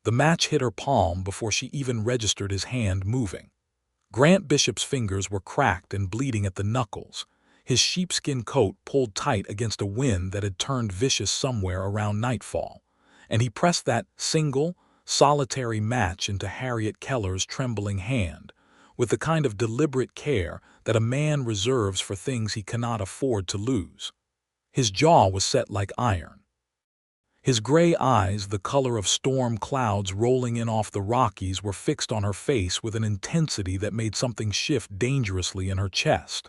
The match hit her palm before she even registered his hand moving. Grant Bishop's fingers were cracked and bleeding at the knuckles, his sheepskin coat pulled tight against a wind that had turned vicious somewhere around nightfall, and he pressed that single, solitary match into Harriet Keller's trembling hand, with the kind of deliberate care that a man reserves for things he cannot afford to lose. His jaw was set like iron. His gray eyes, the color of storm clouds rolling in off the Rockies, were fixed on her face with an intensity that made something shift dangerously in her chest.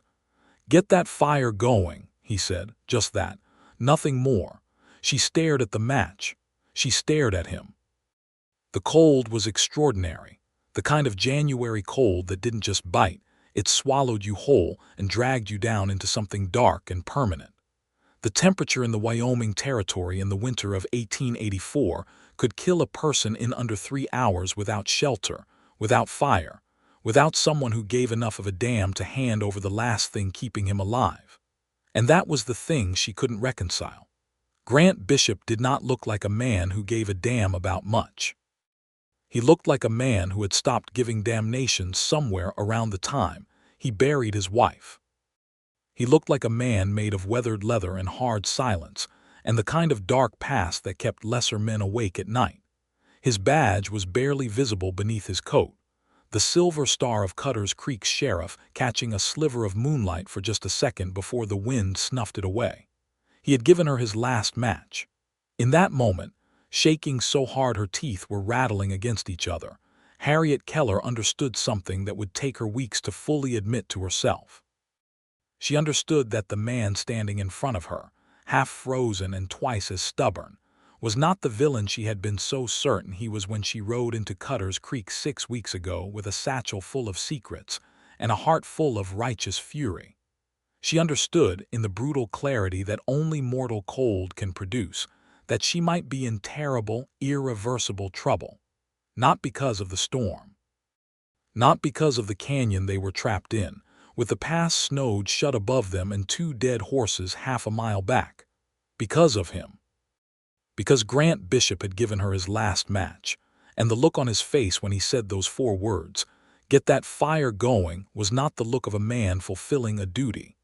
"Get that fire going," he said, just that, nothing more. She stared at the match. She stared at him. The cold was extraordinary, the kind of January cold that didn't just bite, it swallowed you whole and dragged you down into something dark and permanent. The temperature in the Wyoming Territory in the winter of 1884 could kill a person in under 3 hours without shelter, without fire, without someone who gave enough of a damn to hand over the last thing keeping him alive. And that was the thing she couldn't reconcile. Grant Bishop did not look like a man who gave a damn about much. He looked like a man who had stopped giving damnations somewhere around the time he buried his wife. He looked like a man made of weathered leather and hard silence, and the kind of dark past that kept lesser men awake at night. His badge was barely visible beneath his coat, the silver star of Cutter's Creek's sheriff catching a sliver of moonlight for just a second before the wind snuffed it away. He had given her his last match. In that moment, shaking so hard her teeth were rattling against each other, Harriet Keller understood something that would take her weeks to fully admit to herself. She understood that the man standing in front of her, half frozen and twice as stubborn, was not the villain she had been so certain he was when she rode into Cutter's Creek 6 weeks ago with a satchel full of secrets and a heart full of righteous fury. She understood, in the brutal clarity that only mortal cold can produce, that she might be in terrible, irreversible trouble, not because of the storm, not because of the canyon they were trapped in, with the pass snowed shut above them and 2 dead horses half a mile back, because of him. Because Grant Bishop had given her his last match, and the look on his face when he said those 4 words, "Get that fire going," was not the look of a man fulfilling a duty.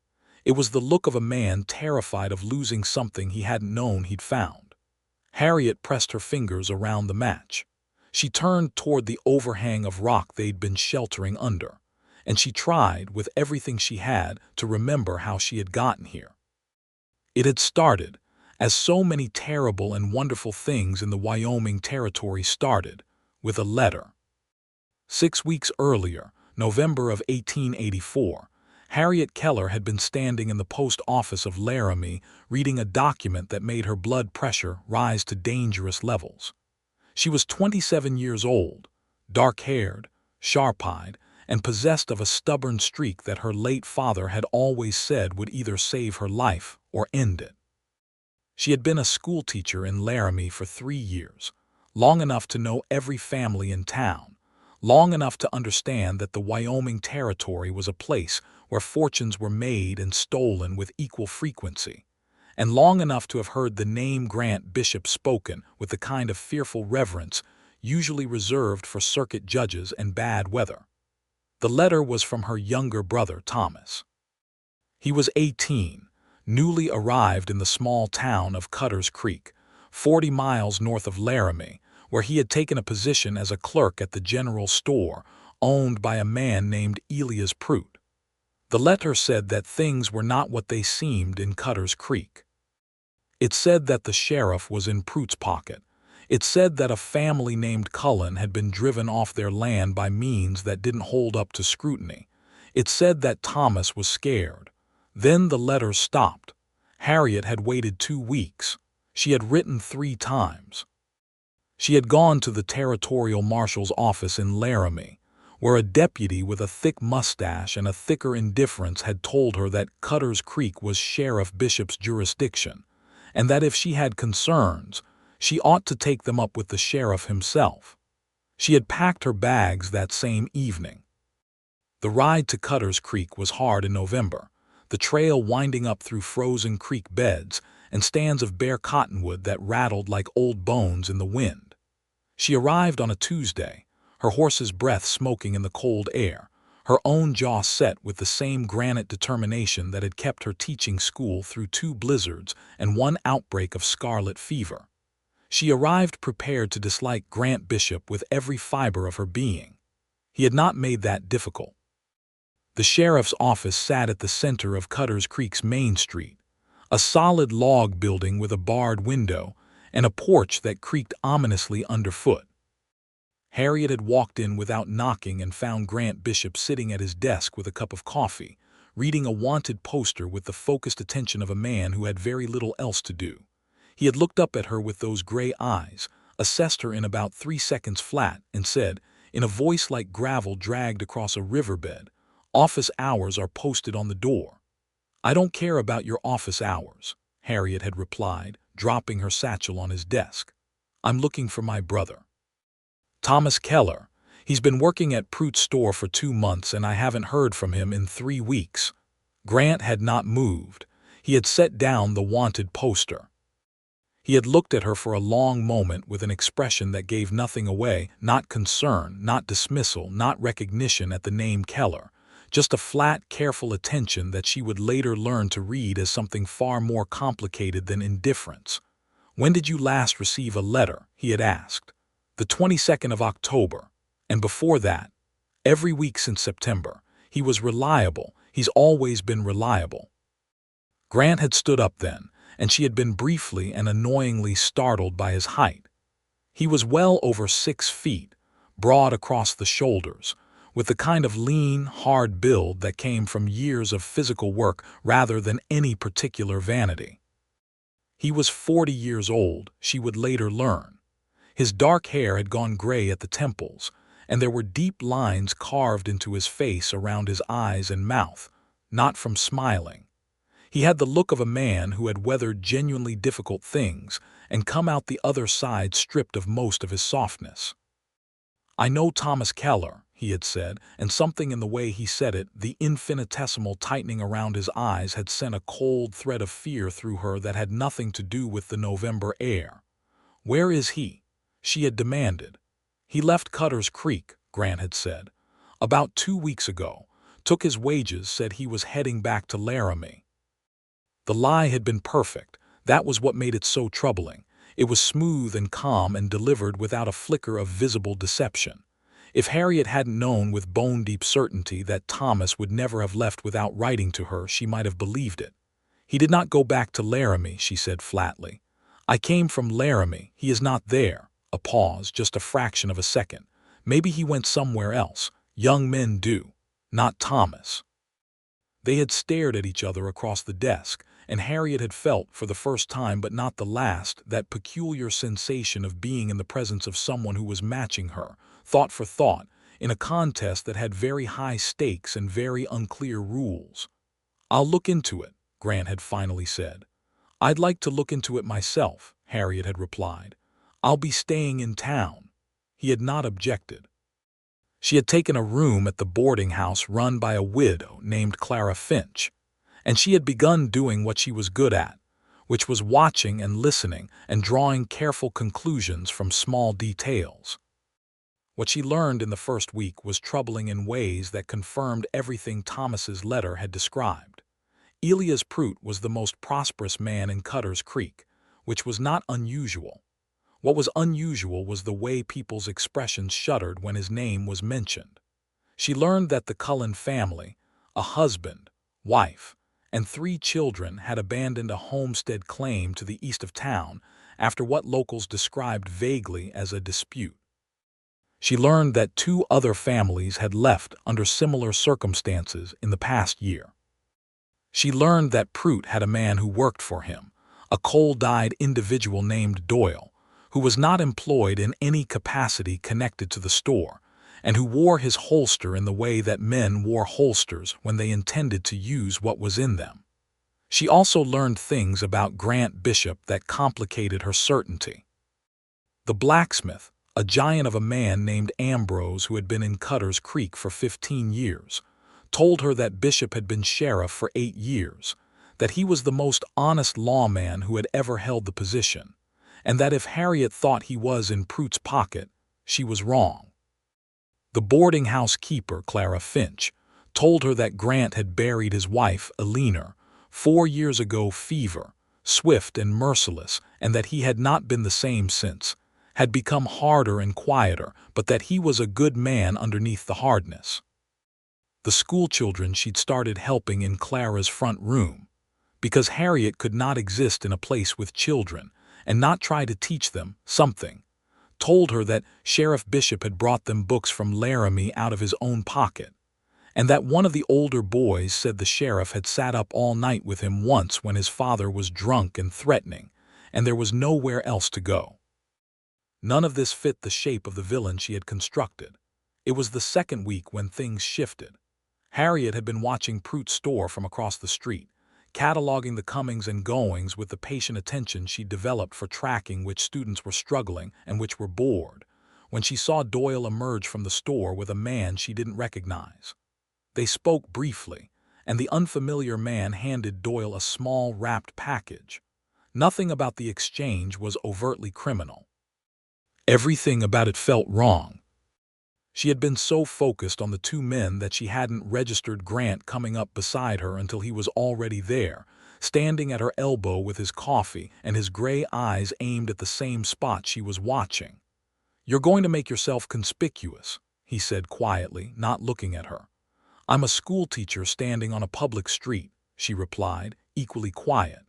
It was the look of a man terrified of losing something he hadn't known he'd found. Harriet pressed her fingers around the match. She turned toward the overhang of rock they'd been sheltering under, and she tried, with everything she had, to remember how she had gotten here. It had started, as so many terrible and wonderful things in the Wyoming Territory started, with a letter. 6 weeks earlier, November of 1884, Harriet Keller had been standing in the post office of Laramie reading a document that made her blood pressure rise to dangerous levels. She was 27 years old, dark-haired, sharp-eyed, and possessed of a stubborn streak that her late father had always said would either save her life or end it. She had been a schoolteacher in Laramie for 3 years, long enough to know every family in town, long enough to understand that the Wyoming Territory was a place where fortunes were made and stolen with equal frequency, and long enough to have heard the name Grant Bishop spoken with the kind of fearful reverence usually reserved for circuit judges and bad weather. The letter was from her younger brother, Thomas. He was 18, newly arrived in the small town of Cutter's Creek, 40 miles north of Laramie, where he had taken a position as a clerk at the general store owned by a man named Elias Prout. The letter said that things were not what they seemed in Cutter's Creek. It said that the sheriff was in Prout's pocket. It said that a family named Cullen had been driven off their land by means that didn't hold up to scrutiny. It said that Thomas was scared. Then the letter stopped. Harriet had waited 2 weeks. She had written 3 times. She had gone to the territorial marshal's office in Laramie, where a deputy with a thick mustache and a thicker indifference had told her that Cutter's Creek was Sheriff Bishop's jurisdiction, and that if she had concerns, she ought to take them up with the sheriff himself. She had packed her bags that same evening. The ride to Cutter's Creek was hard in November, the trail winding up through frozen creek beds and stands of bare cottonwood that rattled like old bones in the wind. She arrived on a Tuesday, her horse's breath smoking in the cold air, her own jaw set with the same granite determination that had kept her teaching school through 2 blizzards and 1 outbreak of scarlet fever. She arrived prepared to dislike Grant Bishop with every fiber of her being. He had not made that difficult. The sheriff's office sat at the center of Cutter's Creek's Main Street, a solid log building with a barred window and a porch that creaked ominously underfoot. Harriet had walked in without knocking and found Grant Bishop sitting at his desk with a cup of coffee, reading a wanted poster with the focused attention of a man who had very little else to do. He had looked up at her with those gray eyes, assessed her in about 3 seconds flat, and said, in a voice like gravel dragged across a riverbed, "Office hours are posted on the door." "I don't care about your office hours," Harriet had replied, dropping her satchel on his desk. "I'm looking for my brother. Thomas Keller. He's been working at Pruitt's store for 2 months and I haven't heard from him in 3 weeks. Grant had not moved. He had set down the wanted poster. He had looked at her for a long moment with an expression that gave nothing away, not concern, not dismissal, not recognition at the name Keller, just a flat, careful attention that she would later learn to read as something far more complicated than indifference. "When did you last receive a letter?" he had asked. "The 22nd of October. And before that?" "Every week since September. He was reliable. He's always been reliable." Grant had stood up then, and she had been briefly and annoyingly startled by his height. He was well over 6 feet, broad across the shoulders, with the kind of lean, hard build that came from years of physical work rather than any particular vanity. He was 40 years old, she would later learn. His dark hair had gone gray at the temples, and there were deep lines carved into his face around his eyes and mouth, not from smiling. He had the look of a man who had weathered genuinely difficult things and come out the other side stripped of most of his softness. "I know Thomas Keller," he had said, and something in the way he said it, the infinitesimal tightening around his eyes, had sent a cold thread of fear through her that had nothing to do with the November air. "Where is he?" she had demanded. "He left Cutter's Creek," Grant had said. "About 2 weeks ago. Took his wages, said he was heading back to Laramie." The lie had been perfect. That was what made it so troubling. It was smooth and calm and delivered without a flicker of visible deception. If Harriet hadn't known with bone-deep certainty that Thomas would never have left without writing to her, she might have believed it. "He did not go back to Laramie," she said flatly. "I came from Laramie. He is not there." A pause, just a fraction of a second. "Maybe he went somewhere else. Young men do. Not Thomas." They had stared at each other across the desk, and Harriet had felt, for the first time but not the last, that peculiar sensation of being in the presence of someone who was matching her, thought for thought, in a contest that had very high stakes and very unclear rules. "I'll look into it," Grant had finally said. "I'd like to look into it myself," Harriet had replied. "I'll be staying in town." He had not objected. She had taken a room at the boarding house run by a widow named Clara Finch, and she had begun doing what she was good at, which was watching and listening and drawing careful conclusions from small details. What she learned in the first week was troubling in ways that confirmed everything Thomas's letter had described. Elias Pruitt was the most prosperous man in Cutter's Creek, which was not unusual. What was unusual was the way people's expressions shuddered when his name was mentioned. She learned that the Cullen family, a husband, wife, and 3 children, had abandoned a homestead claim to the east of town after what locals described vaguely as a dispute. She learned that 2 other families had left under similar circumstances in the past year. She learned that Pruitt had a man who worked for him, a cold-eyed individual named Doyle, who was not employed in any capacity connected to the store, and who wore his holster in the way that men wore holsters when they intended to use what was in them. She also learned things about Grant Bishop that complicated her certainty. The blacksmith, a giant of a man named Ambrose who had been in Cutter's Creek for 15 years, told her that Bishop had been sheriff for 8 years, that he was the most honest lawman who had ever held the position, and that if Harriet thought he was in Pruett's pocket, she was wrong. The boarding house keeper, Clara Finch, told her that Grant had buried his wife, Eleanor, 4 years ago, fever, swift and merciless, and that he had not been the same since, had become harder and quieter, but that he was a good man underneath the hardness. The schoolchildren she'd started helping in Clara's front room, because Harriet could not exist in a place with children and not try to teach them something, told her that Sheriff Bishop had brought them books from Laramie out of his own pocket, and that one of the older boys said the sheriff had sat up all night with him once when his father was drunk and threatening, and there was nowhere else to go. None of this fit the shape of the villain she had constructed. It was the second week when things shifted. Harriet had been watching Pruett's store from across the street, cataloging the comings and goings with the patient attention she'd developed for tracking which students were struggling and which were bored, when she saw Doyle emerge from the store with a man she didn't recognize. They spoke briefly, and the unfamiliar man handed Doyle a small wrapped package. Nothing about the exchange was overtly criminal. Everything about it felt wrong. She had been so focused on the two men that she hadn't registered Grant coming up beside her until he was already there, standing at her elbow with his coffee and his gray eyes aimed at the same spot she was watching. "You're going to make yourself conspicuous," he said quietly, not looking at her. "I'm a schoolteacher standing on a public street," she replied, equally quiet.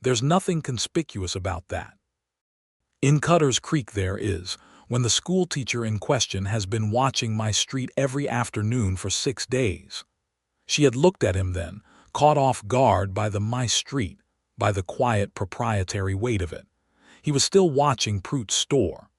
"There's nothing conspicuous about that. In Cutter's Creek there is, when the schoolteacher in question has been watching my street every afternoon for 6 days. She had looked at him then, caught off guard by the "my street," by the quiet proprietary weight of it. He was still watching Pruett's store.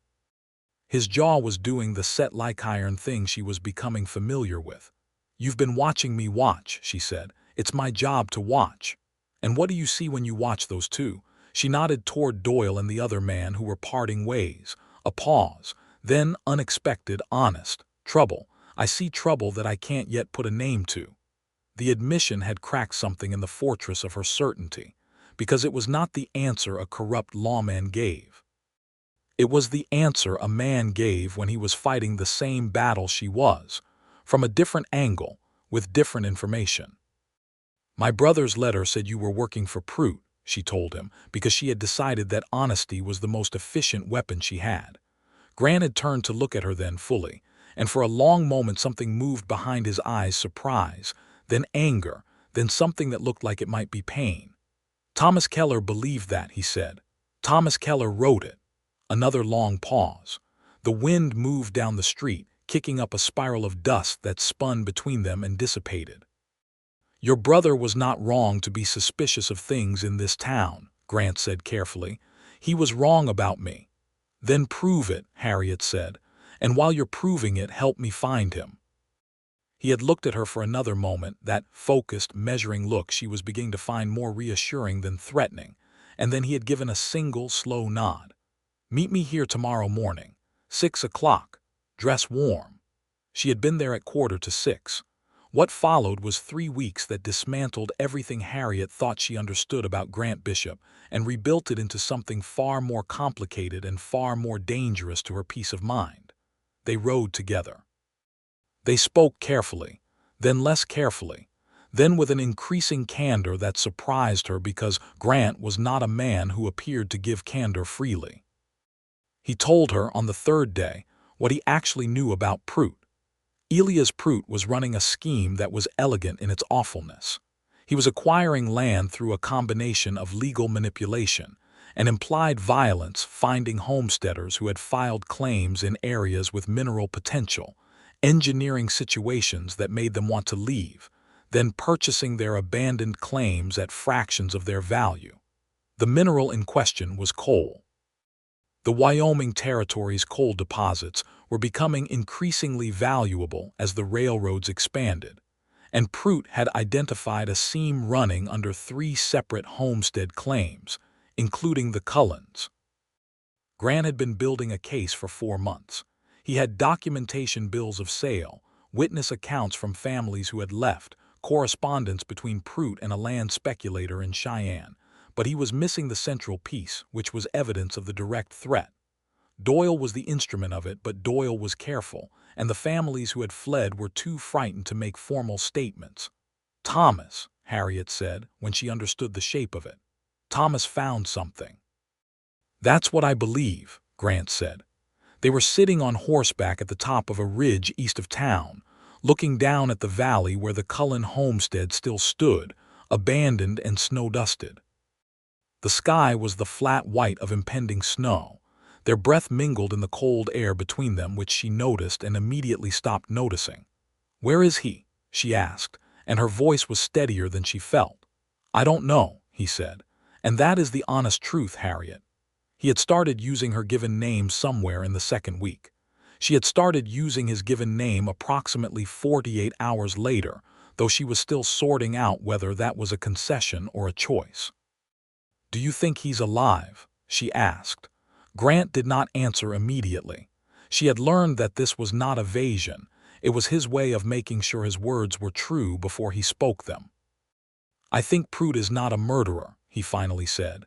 His jaw was doing the set-like-iron thing she was becoming familiar with. "You've been watching me watch," she said. "It's my job to watch. And what do you see when you watch those two?" She nodded toward Doyle and the other man who were parting ways. A pause, then unexpected, honest. "Trouble. I see trouble that I can't yet put a name to." The admission had cracked something in the fortress of her certainty, because it was not the answer a corrupt lawman gave. It was the answer a man gave when he was fighting the same battle she was, from a different angle, with different information. "My brother's letter said you were working for Pruett," she told him, because she had decided that honesty was the most efficient weapon she had. Grant had turned to look at her then fully, and for a long moment something moved behind his eyes, surprise, then anger, then something that looked like it might be pain. "Thomas Keller believed that," he said. "Thomas Keller wrote it." Another long pause. The wind moved down the street, kicking up a spiral of dust that spun between them and dissipated. "Your brother was not wrong to be suspicious of things in this town," Grant said carefully. "He was wrong about me." "Then prove it," Harriet said. "And while you're proving it, help me find him." He had looked at her for another moment, that focused, measuring look she was beginning to find more reassuring than threatening, and then he had given a single, slow nod. "Meet me here tomorrow morning, 6 o'clock. Dress warm." She had been there at 5:45. What followed was 3 weeks that dismantled everything Harriet thought she understood about Grant Bishop and rebuilt it into something far more complicated and far more dangerous to her peace of mind. They rode together. They spoke carefully, then less carefully, then with an increasing candor that surprised her because Grant was not a man who appeared to give candor freely. He told her on the third day what he actually knew about Pruett. Elias Pruett was running a scheme that was elegant in its awfulness. He was acquiring land through a combination of legal manipulation and implied violence, finding homesteaders who had filed claims in areas with mineral potential, engineering situations that made them want to leave, then purchasing their abandoned claims at fractions of their value. The mineral in question was coal. The Wyoming Territory's coal deposits were becoming increasingly valuable as the railroads expanded, and Pruett had identified a seam running under 3 separate homestead claims, including the Cullens. Grant had been building a case for 4 months. He had documentation bills of sale, witness accounts from families who had left, correspondence between Pruett and a land speculator in Cheyenne, but he was missing the central piece, which was evidence of the direct threat. Doyle was the instrument of it, but Doyle was careful, and the families who had fled were too frightened to make formal statements. "Thomas," Harriet said, when she understood the shape of it. "Thomas found something." "That's what I believe," Grant said. They were sitting on horseback at the top of a ridge east of town, looking down at the valley where the Cullen homestead still stood, abandoned and snow-dusted. The sky was the flat white of impending snow. Their breath mingled in the cold air between them, which she noticed and immediately stopped noticing. "Where is he?" she asked, and her voice was steadier than she felt. "I don't know," he said, "and that is the honest truth, Harriet." He had started using her given name somewhere in the second week. She had started using his given name approximately 48 hours later, though she was still sorting out whether that was a concession or a choice. "Do you think he's alive?" she asked. Grant did not answer immediately. She had learned that this was not evasion. It was his way of making sure his words were true before he spoke them. "I think Pruitt is not a murderer," he finally said.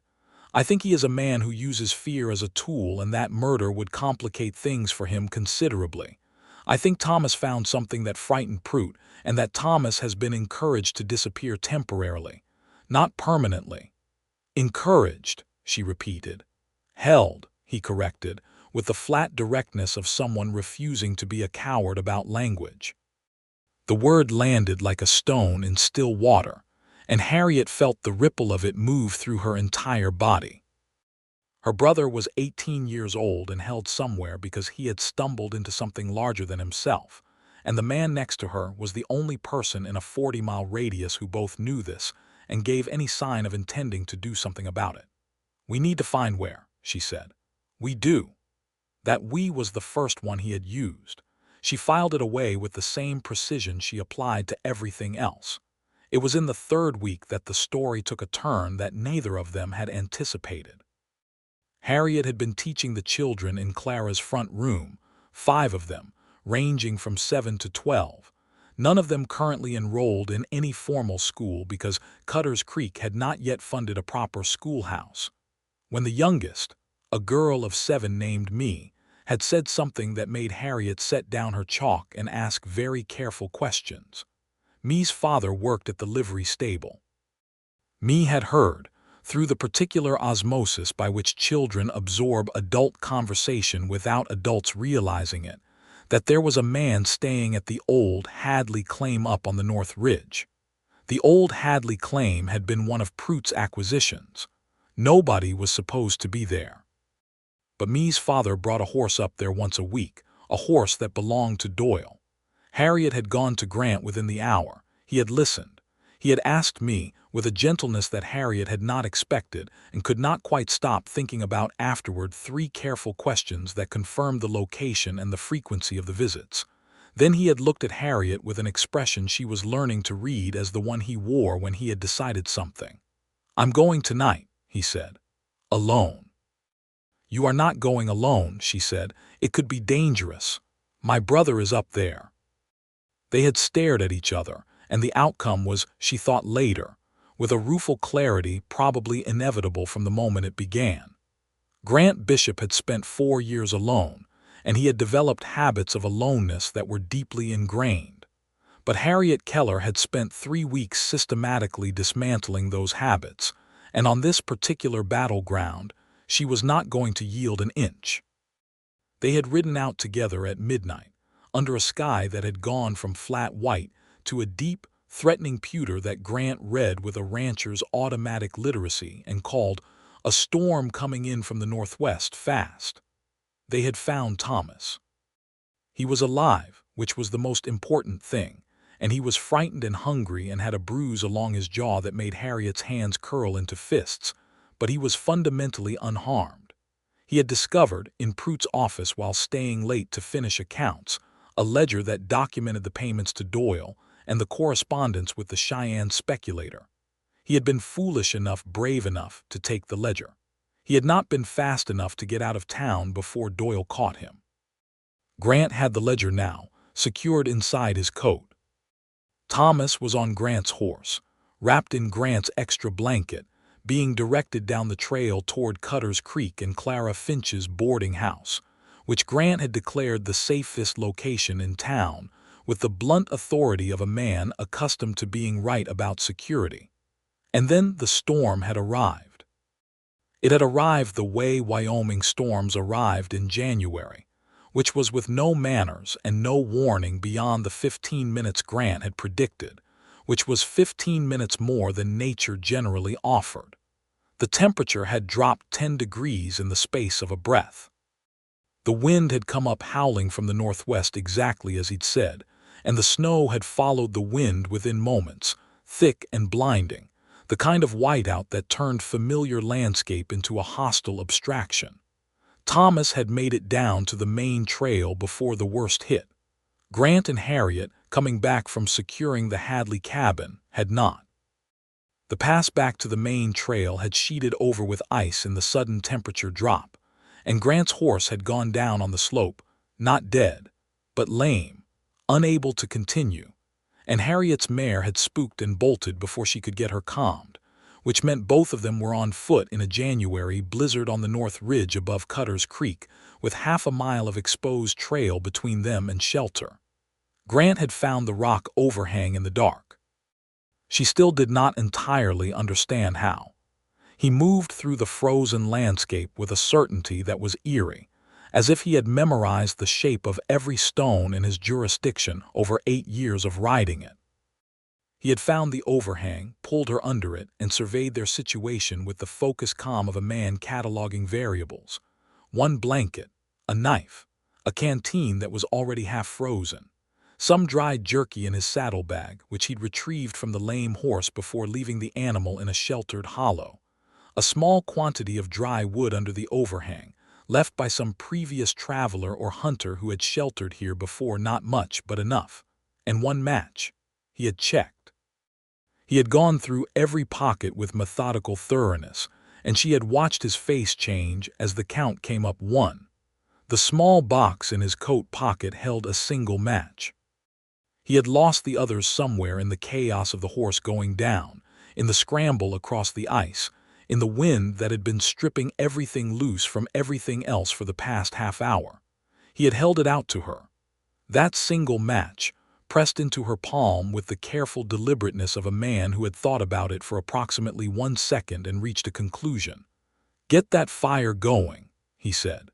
"I think he is a man who uses fear as a tool, and that murder would complicate things for him considerably. I think Thomas found something that frightened Pruitt, and that Thomas has been encouraged to disappear temporarily. Not permanently." "Encouraged," she repeated. "Held," he corrected, with the flat directness of someone refusing to be a coward about language. The word landed like a stone in still water, and Harriet felt the ripple of it move through her entire body. Her brother was 18 years old and held somewhere because he had stumbled into something larger than himself, and the man next to her was the only person in a 40-mile radius who both knew this and gave any sign of intending to do something about it. "We need to find where," she said. "We do." That "we" was the first one he had used. She filed it away with the same precision she applied to everything else. It was in the third week that the story took a turn that neither of them had anticipated. Harriet had been teaching the children in Clara's front room, 5 of them, ranging from 7 to 12. None of them currently enrolled in any formal school because Cutter's Creek had not yet funded a proper schoolhouse. When the youngest, a girl of 7 named Me, had said something that made Harriet set down her chalk and ask very careful questions. Me's father worked at the livery stable. Me had heard, through the particular osmosis by which children absorb adult conversation without adults realizing it, that there was a man staying at the old Hadley claim up on the North Ridge. The old Hadley claim had been one of Pruitt's acquisitions. Nobody was supposed to be there. But Me's father brought a horse up there once a week, a horse that belonged to Doyle. Harriet had gone to Grant within the hour. He had listened. He had asked Me, with a gentleness that Harriet had not expected and could not quite stop thinking about afterward, 3 careful questions that confirmed the location and the frequency of the visits. Then he had looked at Harriet with an expression she was learning to read as the one he wore when he had decided something. "I'm going tonight," he said. "Alone." "You are not going alone," she said. "It could be dangerous. My brother is up there." They had stared at each other, and the outcome was, she thought later, with a rueful clarity probably inevitable from the moment it began. Grant Bishop had spent 4 years alone, and he had developed habits of aloneness that were deeply ingrained. But Harriet Keller had spent 3 weeks systematically dismantling those habits, and on this particular battleground, she was not going to yield an inch. They had ridden out together at midnight, under a sky that had gone from flat white to a deep, threatening pewter that Grant read with a rancher's automatic literacy and called "a storm coming in from the northwest fast." They had found Thomas. He was alive, which was the most important thing, and he was frightened and hungry and had a bruise along his jaw that made Harriet's hands curl into fists, but he was fundamentally unharmed. He had discovered, in Pruitt's office while staying late to finish accounts, a ledger that documented the payments to Doyle and the correspondence with the Cheyenne speculator. He had been foolish enough, brave enough, to take the ledger. He had not been fast enough to get out of town before Doyle caught him. Grant had the ledger now, secured inside his coat. Thomas was on Grant's horse, wrapped in Grant's extra blanket, being directed down the trail toward Cutter's Creek and Clara Finch's boarding house, which Grant had declared the safest location in town, with the blunt authority of a man accustomed to being right about security. And then the storm had arrived. It had arrived the way Wyoming storms arrived in January, which was with no manners and no warning beyond the 15 minutes Grant had predicted, which was 15 minutes more than nature generally offered. The temperature had dropped 10 degrees in the space of a breath. The wind had come up howling from the northwest exactly as he'd said, and the snow had followed the wind within moments, thick and blinding, the kind of whiteout that turned familiar landscape into a hostile abstraction. Thomas had made it down to the main trail before the worst hit. Grant and Harriet, coming back from securing the Hadley cabin, had not. The pass back to the main trail had sheeted over with ice in the sudden temperature drop, and Grant's horse had gone down on the slope, not dead, but lame, unable to continue, and Harriet's mare had spooked and bolted before she could get her calmed, which meant both of them were on foot in a January blizzard on the north ridge above Cutter's Creek, with half a mile of exposed trail between them and shelter. Grant had found the rock overhang in the dark. She still did not entirely understand how. He moved through the frozen landscape with a certainty that was eerie, as if he had memorized the shape of every stone in his jurisdiction over 8 years of riding it. He had found the overhang, pulled her under it, and surveyed their situation with the focused calm of a man cataloging variables. One blanket, a knife, a canteen that was already half frozen, some dried jerky in his saddlebag, which he'd retrieved from the lame horse before leaving the animal in a sheltered hollow, a small quantity of dry wood under the overhang, left by some previous traveler or hunter who had sheltered here before, not much but enough, and one match. He had checked. He had gone through every pocket with methodical thoroughness, and she had watched his face change as the count came up 1. The small box in his coat pocket held a single match. He had lost the others somewhere in the chaos of the horse going down, in the scramble across the ice, in the wind that had been stripping everything loose from everything else for the past half hour. He had held it out to her. That single match, pressed into her palm with the careful deliberateness of a man who had thought about it for approximately 1 second and reached a conclusion. "Get that fire going," he said.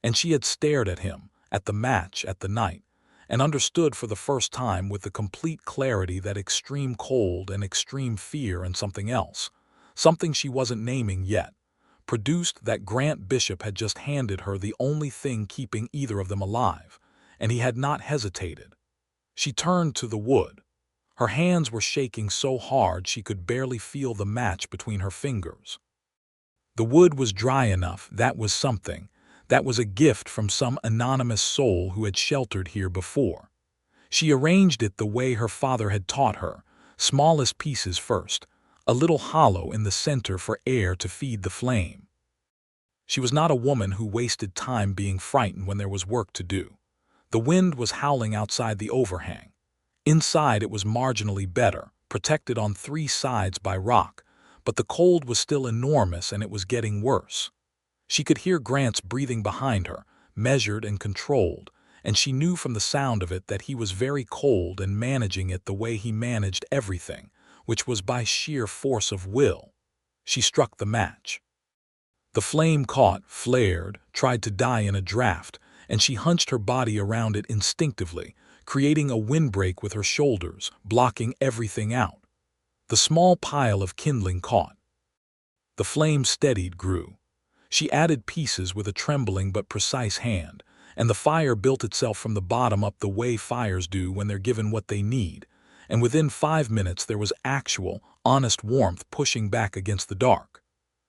And she had stared at him, at the match, at the night, and understood for the first time with the complete clarity that extreme cold and extreme fear and something else, something she wasn't naming yet, produced that Grant Bishop had just handed her the only thing keeping either of them alive, and he had not hesitated. She turned to the wood. Her hands were shaking so hard she could barely feel the match between her fingers. The wood was dry enough, that was something. That was a gift from some anonymous soul who had sheltered here before. She arranged it the way her father had taught her, smallest pieces first, a little hollow in the center for air to feed the flame. She was not a woman who wasted time being frightened when there was work to do. The wind was howling outside the overhang. Inside it was marginally better, protected on 3 sides by rock, but the cold was still enormous and it was getting worse. She could hear Grant's breathing behind her, measured and controlled, and she knew from the sound of it that he was very cold and managing it the way he managed everything, which was by sheer force of will. She struck the match. The flame caught, flared, tried to die in a draft, and she hunched her body around it instinctively, creating a windbreak with her shoulders, blocking everything out. The small pile of kindling caught. The flame steadied, grew. She added pieces with a trembling but precise hand, and the fire built itself from the bottom up the way fires do when they're given what they need, and within 5 minutes there was actual, honest warmth pushing back against the dark.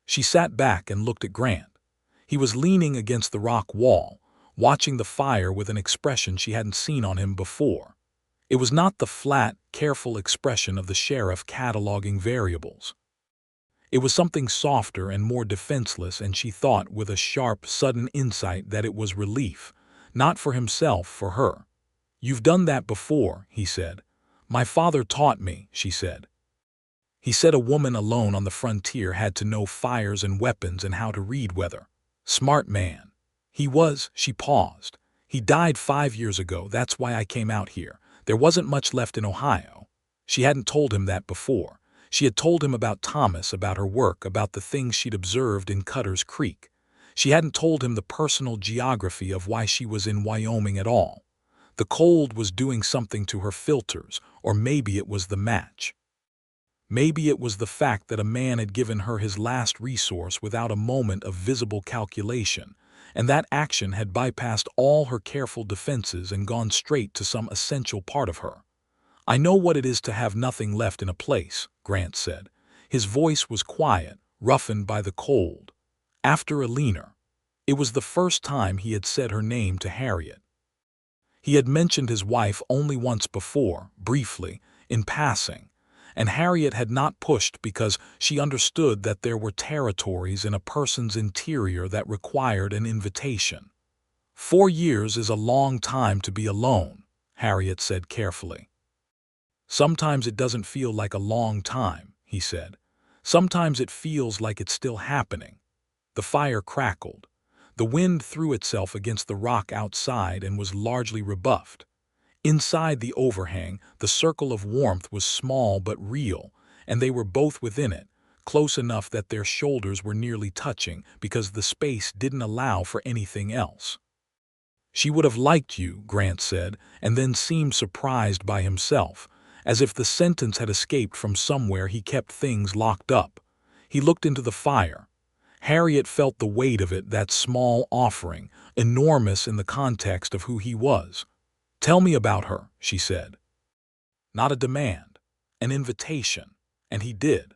She sat back and looked at Grant. He was leaning against the rock wall, watching the fire with an expression she hadn't seen on him before. It was not the flat, careful expression of the sheriff cataloging variables. It was something softer and more defenseless, and she thought with a sharp, sudden insight that it was relief, not for himself, for her. "You've done that before," he said. "My father taught me," she said. He said a woman alone on the frontier had to know fires and weapons and how to read weather. Smart man. He was, she paused. He died 5 years ago, that's why I came out here. There wasn't much left in Ohio. She hadn't told him that before. She had told him about Thomas, about her work, about the things she'd observed in Cutter's Creek. She hadn't told him the personal geography of why she was in Wyoming at all. The cold was doing something to her filters, or maybe it was the match. Maybe it was the fact that a man had given her his last resource without a moment of visible calculation, and that action had bypassed all her careful defenses and gone straight to some essential part of her. I know what it is to have nothing left in a place, Grant said. His voice was quiet, roughened by the cold. After Alina. It was the first time he had said her name to Harriet. He had mentioned his wife only once before, briefly, in passing, and Harriet had not pushed because she understood that there were territories in a person's interior that required an invitation. 4 years is a long time to be alone, Harriet said carefully. Sometimes it doesn't feel like a long time, he said. Sometimes it feels like it's still happening. The fire crackled. The wind threw itself against the rock outside and was largely rebuffed. Inside the overhang, the circle of warmth was small but real, and they were both within it, close enough that their shoulders were nearly touching because the space didn't allow for anything else. She would have liked you, Grant said, and then seemed surprised by himself, as if the sentence had escaped from somewhere he kept things locked up. He looked into the fire. Harriet felt the weight of it, that small offering, enormous in the context of who he was. Tell me about her, she said. Not a demand, an invitation, and he did.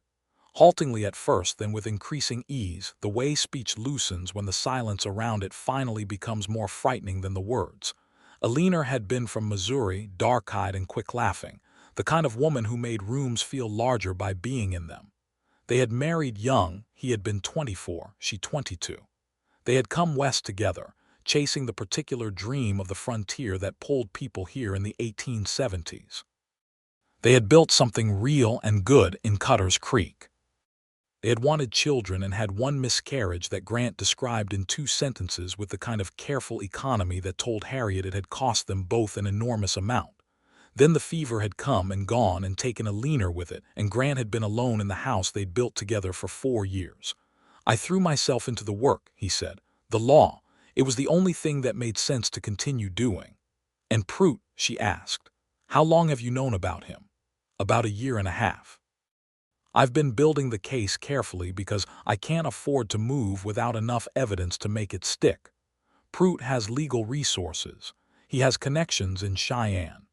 Haltingly at first, then with increasing ease, the way speech loosens when the silence around it finally becomes more frightening than the words. Alina had been from Missouri, dark-eyed and quick-laughing, the kind of woman who made rooms feel larger by being in them. They had married young, he had been 24, she 22. They had come west together, chasing the particular dream of the frontier that pulled people here in the 1870s. They had built something real and good in Cutter's Creek. They had wanted children and had one miscarriage that Grant described in 2 sentences with the kind of careful economy that told Harriet it had cost them both an enormous amount. Then the fever had come and gone and taken Alina with it, and Grant had been alone in the house they'd built together for 4 years. I threw myself into the work, he said. The law. It was the only thing that made sense to continue doing. And Prout, she asked, how long have you known about him? About 1.5 years. I've been building the case carefully because I can't afford to move without enough evidence to make it stick. Prout has legal resources. He has connections in Cheyenne.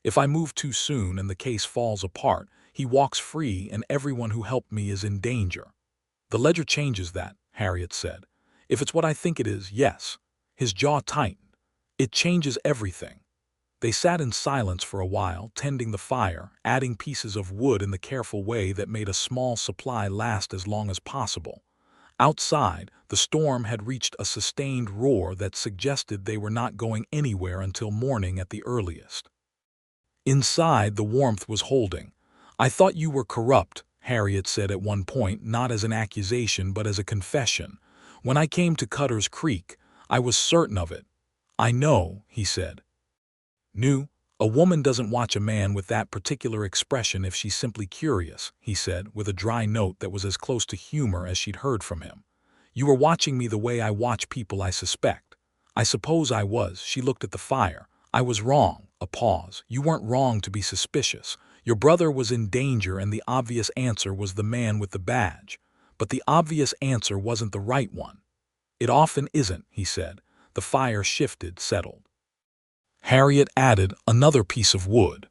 If I move too soon and the case falls apart, he walks free and everyone who helped me is in danger. The ledger changes that, Harriet said. If it's what I think it is, yes. His jaw tightened. It changes everything. They sat in silence for a while, tending the fire, adding pieces of wood in the careful way that made a small supply last as long as possible. Outside, the storm had reached a sustained roar that suggested they were not going anywhere until morning at the earliest. Inside, the warmth was holding. I thought you were corrupt, Harriet said at one point, not as an accusation but as a confession. When I came to Cutter's Creek, I was certain of it. I know, he said. Knew? A woman doesn't watch a man with that particular expression if she's simply curious, he said, with a dry note that was as close to humor as she'd heard from him. You were watching me the way I watch people I suspect. I suppose I was. She looked at the fire. I was wrong. A pause. You weren't wrong to be suspicious. Your brother was in danger and the obvious answer was the man with the badge. But the obvious answer wasn't the right one. It often isn't, he said. The fire shifted, settled. Harriet added another piece of wood.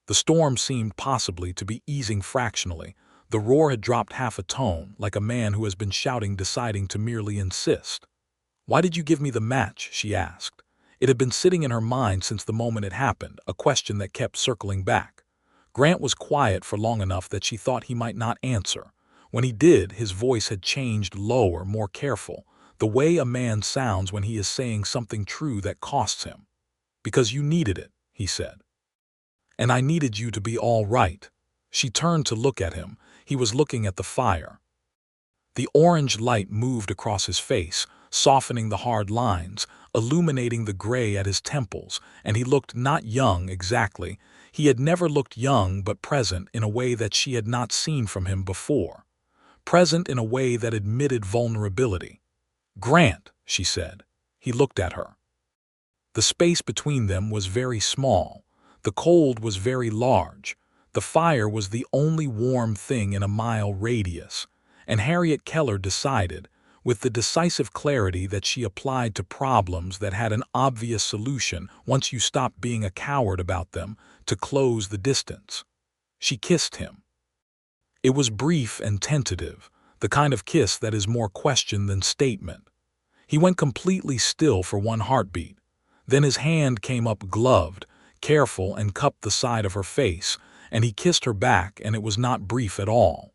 The storm seemed possibly to be easing fractionally. The roar had dropped half a tone, like a man who has been shouting deciding to merely insist. Why did you give me the match? She asked. It had been sitting in her mind since the moment it happened, a question that kept circling back. Grant was quiet for long enough that she thought he might not answer. When he did, his voice had changed, lower, more careful, the way a man sounds when he is saying something true that costs him. Because you needed it, he said. And I needed you to be all right. She turned to look at him. He was looking at the fire. The orange light moved across his face, softening the hard lines, illuminating the gray at his temples, and he looked not young exactly. He had never looked young but present in a way that she had not seen from him before. Present in a way that admitted vulnerability. "Grant," she said. He looked at her. The space between them was very small. The cold was very large. The fire was the only warm thing in a mile radius. And Harriet Keller decided, with the decisive clarity that she applied to problems that had an obvious solution once you stopped being a coward about them, to close the distance. She kissed him. It was brief and tentative, the kind of kiss that is more question than statement. He went completely still for one heartbeat. Then his hand came up gloved, careful, and cupped the side of her face, and he kissed her back, and it was not brief at all.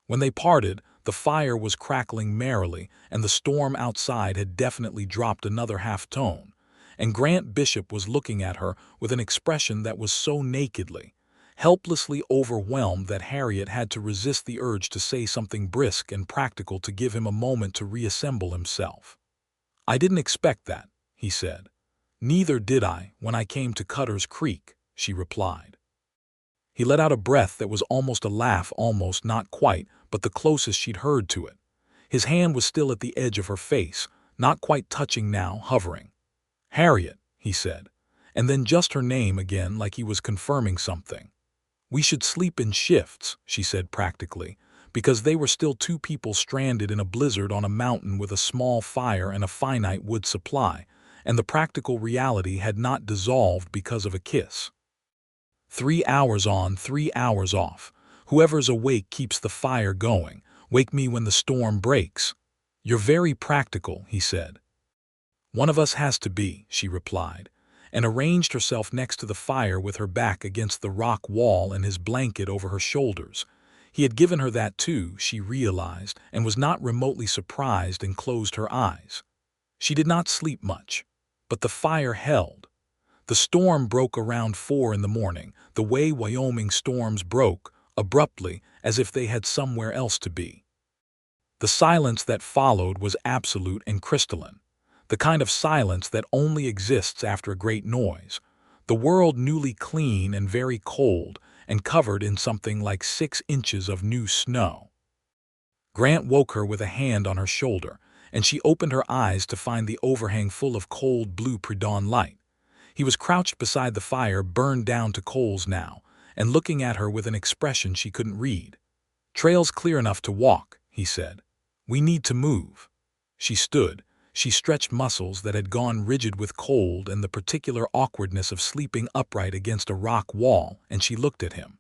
When they parted, the fire was crackling merrily, and the storm outside had definitely dropped another half-tone, and Grant Bishop was looking at her with an expression that was so nakedly, helplessly overwhelmed that Harriet had to resist the urge to say something brisk and practical to give him a moment to reassemble himself. "I didn't expect that," he said. "Neither did I when I came to Cutter's Creek," she replied. He let out a breath that was almost a laugh, almost, not quite, but the closest she'd heard to it. His hand was still at the edge of her face, not quite touching now, hovering. "Harriet," he said, and then just her name again, like he was confirming something. "We should sleep in shifts," she said practically, because they were still two people stranded in a blizzard on a mountain with a small fire and a finite wood supply, and the practical reality had not dissolved because of a kiss. 3 hours on, 3 hours off. Whoever's awake keeps the fire going. Wake me when the storm breaks. "You're very practical," he said. "One of us has to be," she replied, and arranged herself next to the fire with her back against the rock wall and his blanket over her shoulders. He had given her that too, she realized, and was not remotely surprised, and closed her eyes. She did not sleep much, but the fire held. The storm broke around 4 in the morning, the way Wyoming storms broke, abruptly, as if they had somewhere else to be. The silence that followed was absolute and crystalline, the kind of silence that only exists after a great noise, the world newly clean and very cold, and covered in something like 6 inches of new snow. Grant woke her with a hand on her shoulder, and she opened her eyes to find the overhang full of cold blue pre-dawn light. He was crouched beside the fire, burned down to coals now, and looking at her with an expression she couldn't read. "Trail's clear enough to walk," he said. "We need to move." She stood. She stretched muscles that had gone rigid with cold and the particular awkwardness of sleeping upright against a rock wall, and she looked at him.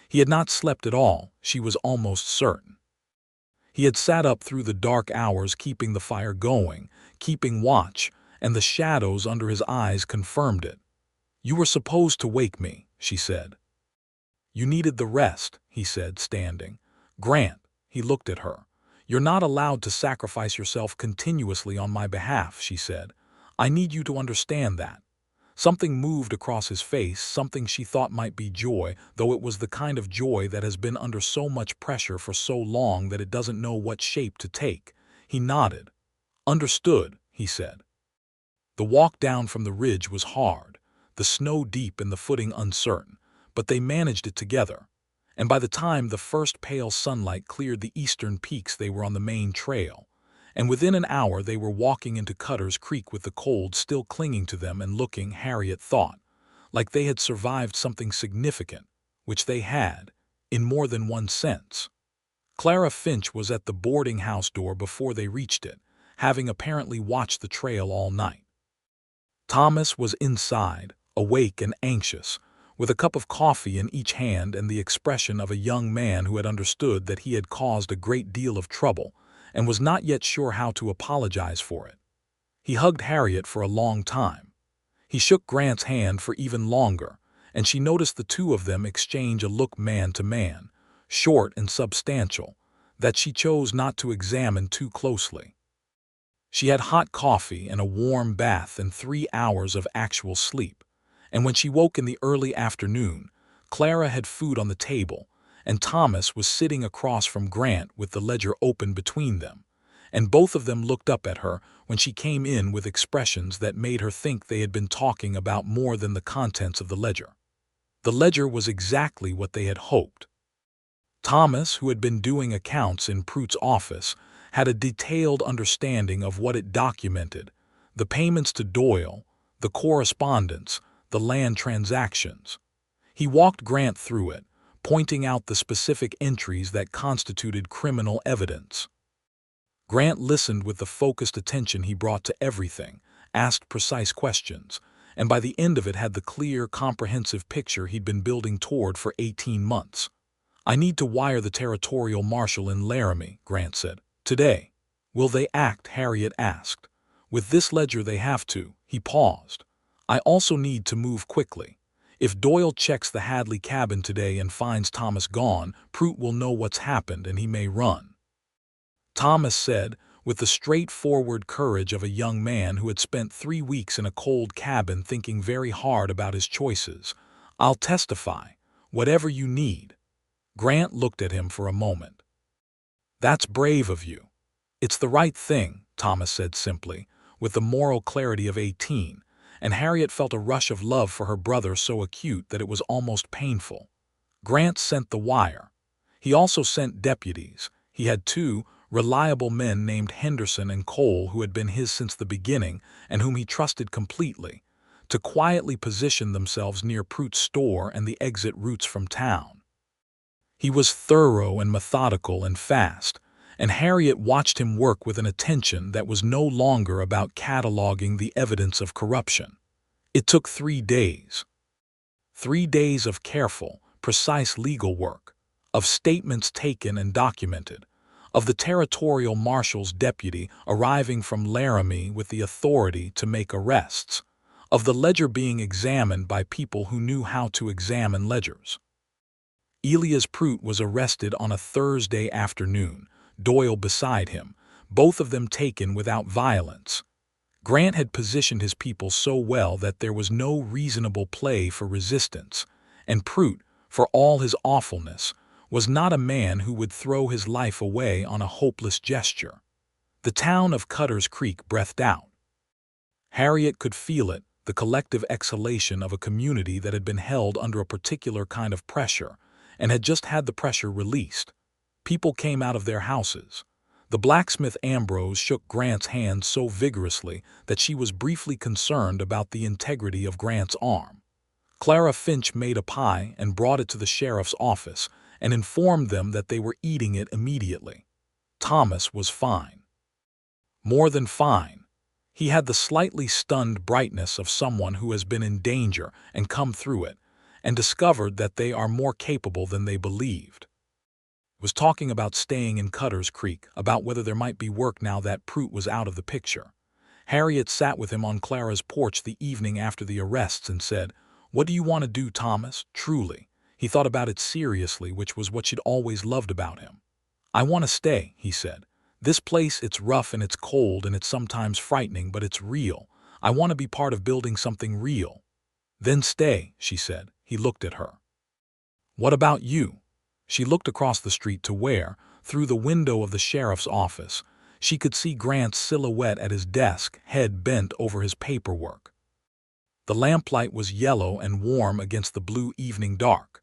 He had not slept at all, she was almost certain. He had sat up through the dark hours, keeping the fire going, keeping watch, and the shadows under his eyes confirmed it. "You were supposed to wake me," she said. "You needed the rest," he said, standing. "Grant," he looked at her. "You're not allowed to sacrifice yourself continuously on my behalf," she said. "I need you to understand that." Something moved across his face, something she thought might be joy, though it was the kind of joy that has been under so much pressure for so long that it doesn't know what shape to take. He nodded. "Understood," he said. The walk down from the ridge was hard, the snow deep and the footing uncertain, but they managed it together. And by the time the first pale sunlight cleared the eastern peaks, they were on the main trail. And within an hour they were walking into Cutter's Creek with the cold still clinging to them and looking, Harriet thought, like they had survived something significant, which they had, in more than one sense. Clara Finch was at the boarding house door before they reached it, having apparently watched the trail all night. Thomas was inside, awake and anxious, with a cup of coffee in each hand and the expression of a young man who had understood that he had caused a great deal of trouble and was not yet sure how to apologize for it. He hugged Harriet for a long time. He shook Grant's hand for even longer, and she noticed the two of them exchange a look man to man, short and substantial, that she chose not to examine too closely. She had hot coffee and a warm bath and 3 hours of actual sleep, and when she woke in the early afternoon, Clara had food on the table, and Thomas was sitting across from Grant with the ledger open between them, and both of them looked up at her when she came in with expressions that made her think they had been talking about more than the contents of the ledger. The ledger was exactly what they had hoped. Thomas, who had been doing accounts in Pruett's office, had a detailed understanding of what it documented: the payments to Doyle, the correspondence, the land transactions. He walked Grant through it, pointing out the specific entries that constituted criminal evidence. Grant listened with the focused attention he brought to everything, asked precise questions, and by the end of it had the clear, comprehensive picture he'd been building toward for 18 months. "I need to wire the territorial marshal in Laramie," Grant said. "Today." "Will they act?" Harriet asked. "With this ledger they have to." He paused. "I also need to move quickly. If Doyle checks the Hadley cabin today and finds Thomas gone, Pruitt will know what's happened and he may run." Thomas said, with the straightforward courage of a young man who had spent 3 weeks in a cold cabin thinking very hard about his choices, "I'll testify, whatever you need." Grant looked at him for a moment. "That's brave of you." "It's the right thing," Thomas said simply, with the moral clarity of 18, and Harriet felt a rush of love for her brother so acute that it was almost painful. Grant sent the wire. He also sent deputies. He had 2 reliable men named Henderson and Cole who had been his since the beginning and whom he trusted completely, to quietly position themselves near Pruitt's store and the exit routes from town. He was thorough and methodical and fast, and Harriet watched him work with an attention that was no longer about cataloging the evidence of corruption. It took 3 days. 3 days of careful, precise legal work, of statements taken and documented, of the territorial marshal's deputy arriving from Laramie with the authority to make arrests, of the ledger being examined by people who knew how to examine ledgers. Elias Pruitt was arrested on a Thursday afternoon, Doyle beside him, both of them taken without violence. Grant had positioned his people so well that there was no reasonable play for resistance, and Pruitt, for all his awfulness, was not a man who would throw his life away on a hopeless gesture. The town of Cutter's Creek breathed out. Harriet could feel it, the collective exhalation of a community that had been held under a particular kind of pressure, and had just had the pressure released. People came out of their houses. The blacksmith Ambrose shook Grant's hand so vigorously that she was briefly concerned about the integrity of Grant's arm. Clara Finch made a pie and brought it to the sheriff's office and informed them that they were eating it immediately. Thomas was fine. More than fine. He had the slightly stunned brightness of someone who has been in danger and come through it, and discovered that they are more capable than they believed. Was talking about staying in Cutter's Creek, about whether there might be work now that Pruitt was out of the picture. Harriet sat with him on Clara's porch the evening after the arrests and said, "What do you want to do, Thomas? Truly." He thought about it seriously, which was what she'd always loved about him. "I want to stay," he said. "This place, it's rough and it's cold and it's sometimes frightening, but it's real. I want to be part of building something real." "Then stay," she said. He looked at her. "What about you?" She looked across the street to where, through the window of the sheriff's office, she could see Grant's silhouette at his desk, head bent over his paperwork. The lamplight was yellow and warm against the blue evening dark.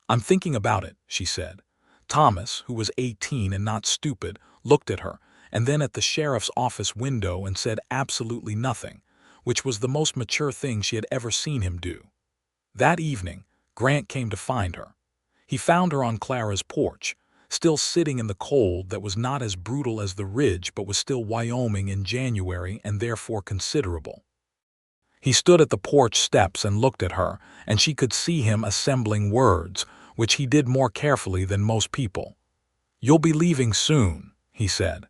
"I'm thinking about it," she said. Thomas, who was 18 and not stupid, looked at her, and then at the sheriff's office window and said absolutely nothing, which was the most mature thing she had ever seen him do. That evening, Grant came to find her. He found her on Clara's porch, still sitting in the cold that was not as brutal as the ridge but was still Wyoming in January and therefore considerable. He stood at the porch steps and looked at her, and she could see him assembling words, which he did more carefully than most people. "You'll be leaving soon," he said.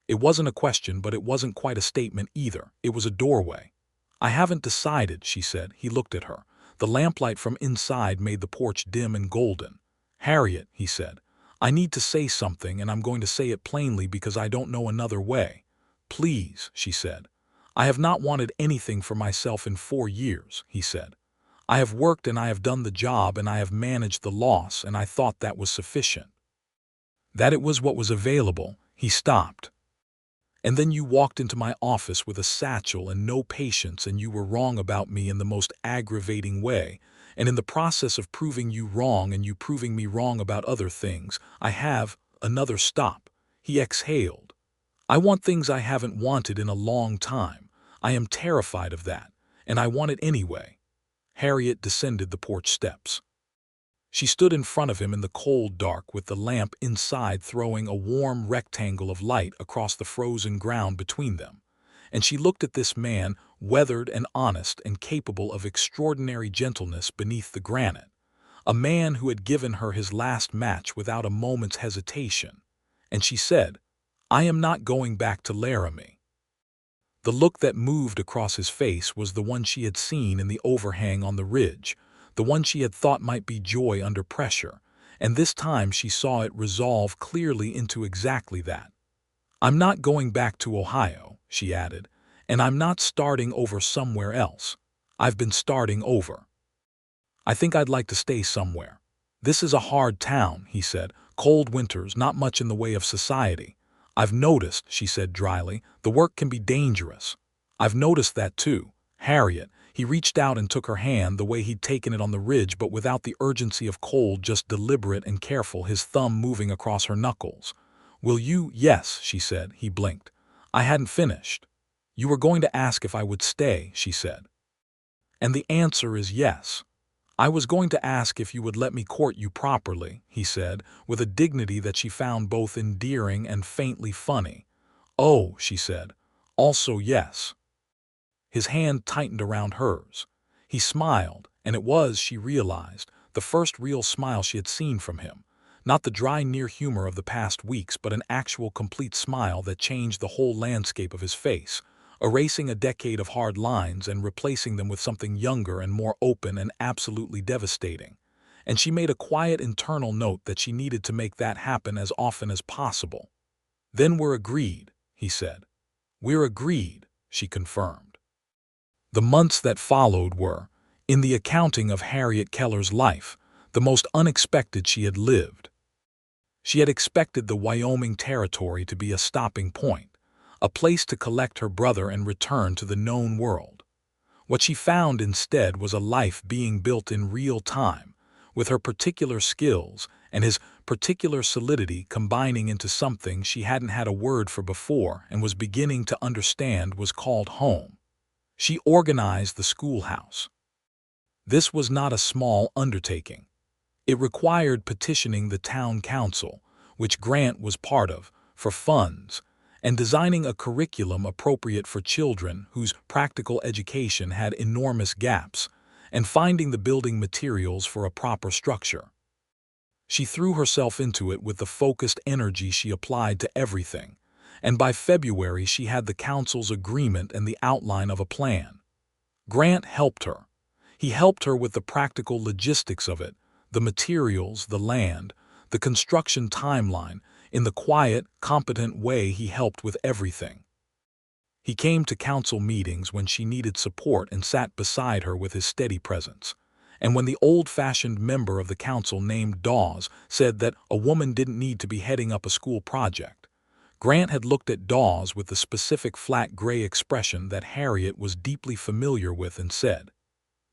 It wasn't a question, but it wasn't quite a statement either. It was a doorway. "I haven't decided," she said. He looked at her. The lamplight from inside made the porch dim and golden. "Harriet," he said, "I need to say something, and I'm going to say it plainly because I don't know another way." "Please," she said. "I have not wanted anything for myself in 4 years," he said. I have worked and I have done the job and I have managed the loss, and I thought that was sufficient. That it was what was available." He stopped. "And then you walked into my office with a satchel and no patience, and you were wrong about me in the most aggravating way. And in the process of proving you wrong and you proving me wrong about other things, I have another stop." He exhaled. "I want things I haven't wanted in a long time. I am terrified of that, and I want it anyway." Harriet descended the porch steps. She stood in front of him in the cold dark, with the lamp inside throwing a warm rectangle of light across the frozen ground between them. And she looked at this man, weathered and honest and capable of extraordinary gentleness beneath the granite. A man who had given her his last match without a moment's hesitation. And she said, "I am not going back to Laramie." The look that moved across his face was the one she had seen in the overhang on the ridge, the one she had thought might be joy under pressure, and this time she saw it resolve clearly into exactly that. "I'm not going back to Ohio," she added, "and I'm not starting over somewhere else. I've been starting over. I think I'd like to stay somewhere." "This is a hard town," he said. "Cold winters, not much in the way of society." "I've noticed," she said dryly, "the work can be dangerous." "I've noticed that too, Harriet." He reached out and took her hand the way he'd taken it on the ridge, but without the urgency of cold, just deliberate and careful, his thumb moving across her knuckles. "Will you?" "Yes," she said. He blinked. "I hadn't finished." "You were going to ask if I would stay," she said. "And the answer is yes." "I was going to ask if you would let me court you properly," he said, with a dignity that she found both endearing and faintly funny. "Oh," she said, "also yes." His hand tightened around hers. He smiled, and it was, she realized, the first real smile she had seen from him. Not the dry near humor of the past weeks, but an actual complete smile that changed the whole landscape of his face, erasing a decade of hard lines and replacing them with something younger and more open and absolutely devastating. And she made a quiet internal note that she needed to make that happen as often as possible. "Then we're agreed," he said. "We're agreed," she confirmed. The months that followed were, in the accounting of Harriet Keller's life, the most unexpected she had lived. She had expected the Wyoming Territory to be a stopping point, a place to collect her brother and return to the known world. What she found instead was a life being built in real time, with her particular skills and his particular solidity combining into something she hadn't had a word for before and was beginning to understand was called home. She organized the schoolhouse. This was not a small undertaking. It required petitioning the town council, which Grant was part of, for funds, and designing a curriculum appropriate for children whose practical education had enormous gaps, and finding the building materials for a proper structure. She threw herself into it with the focused energy she applied to everything, and by February she had the council's agreement and the outline of a plan. Grant helped her. He helped her with the practical logistics of it, the materials, the land, the construction timeline. In the quiet, competent way he helped with everything. He came to council meetings when she needed support and sat beside her with his steady presence. And when the old-fashioned member of the council named Dawes said that a woman didn't need to be heading up a school project, Grant had looked at Dawes with the specific flat gray expression that Harriet was deeply familiar with and said,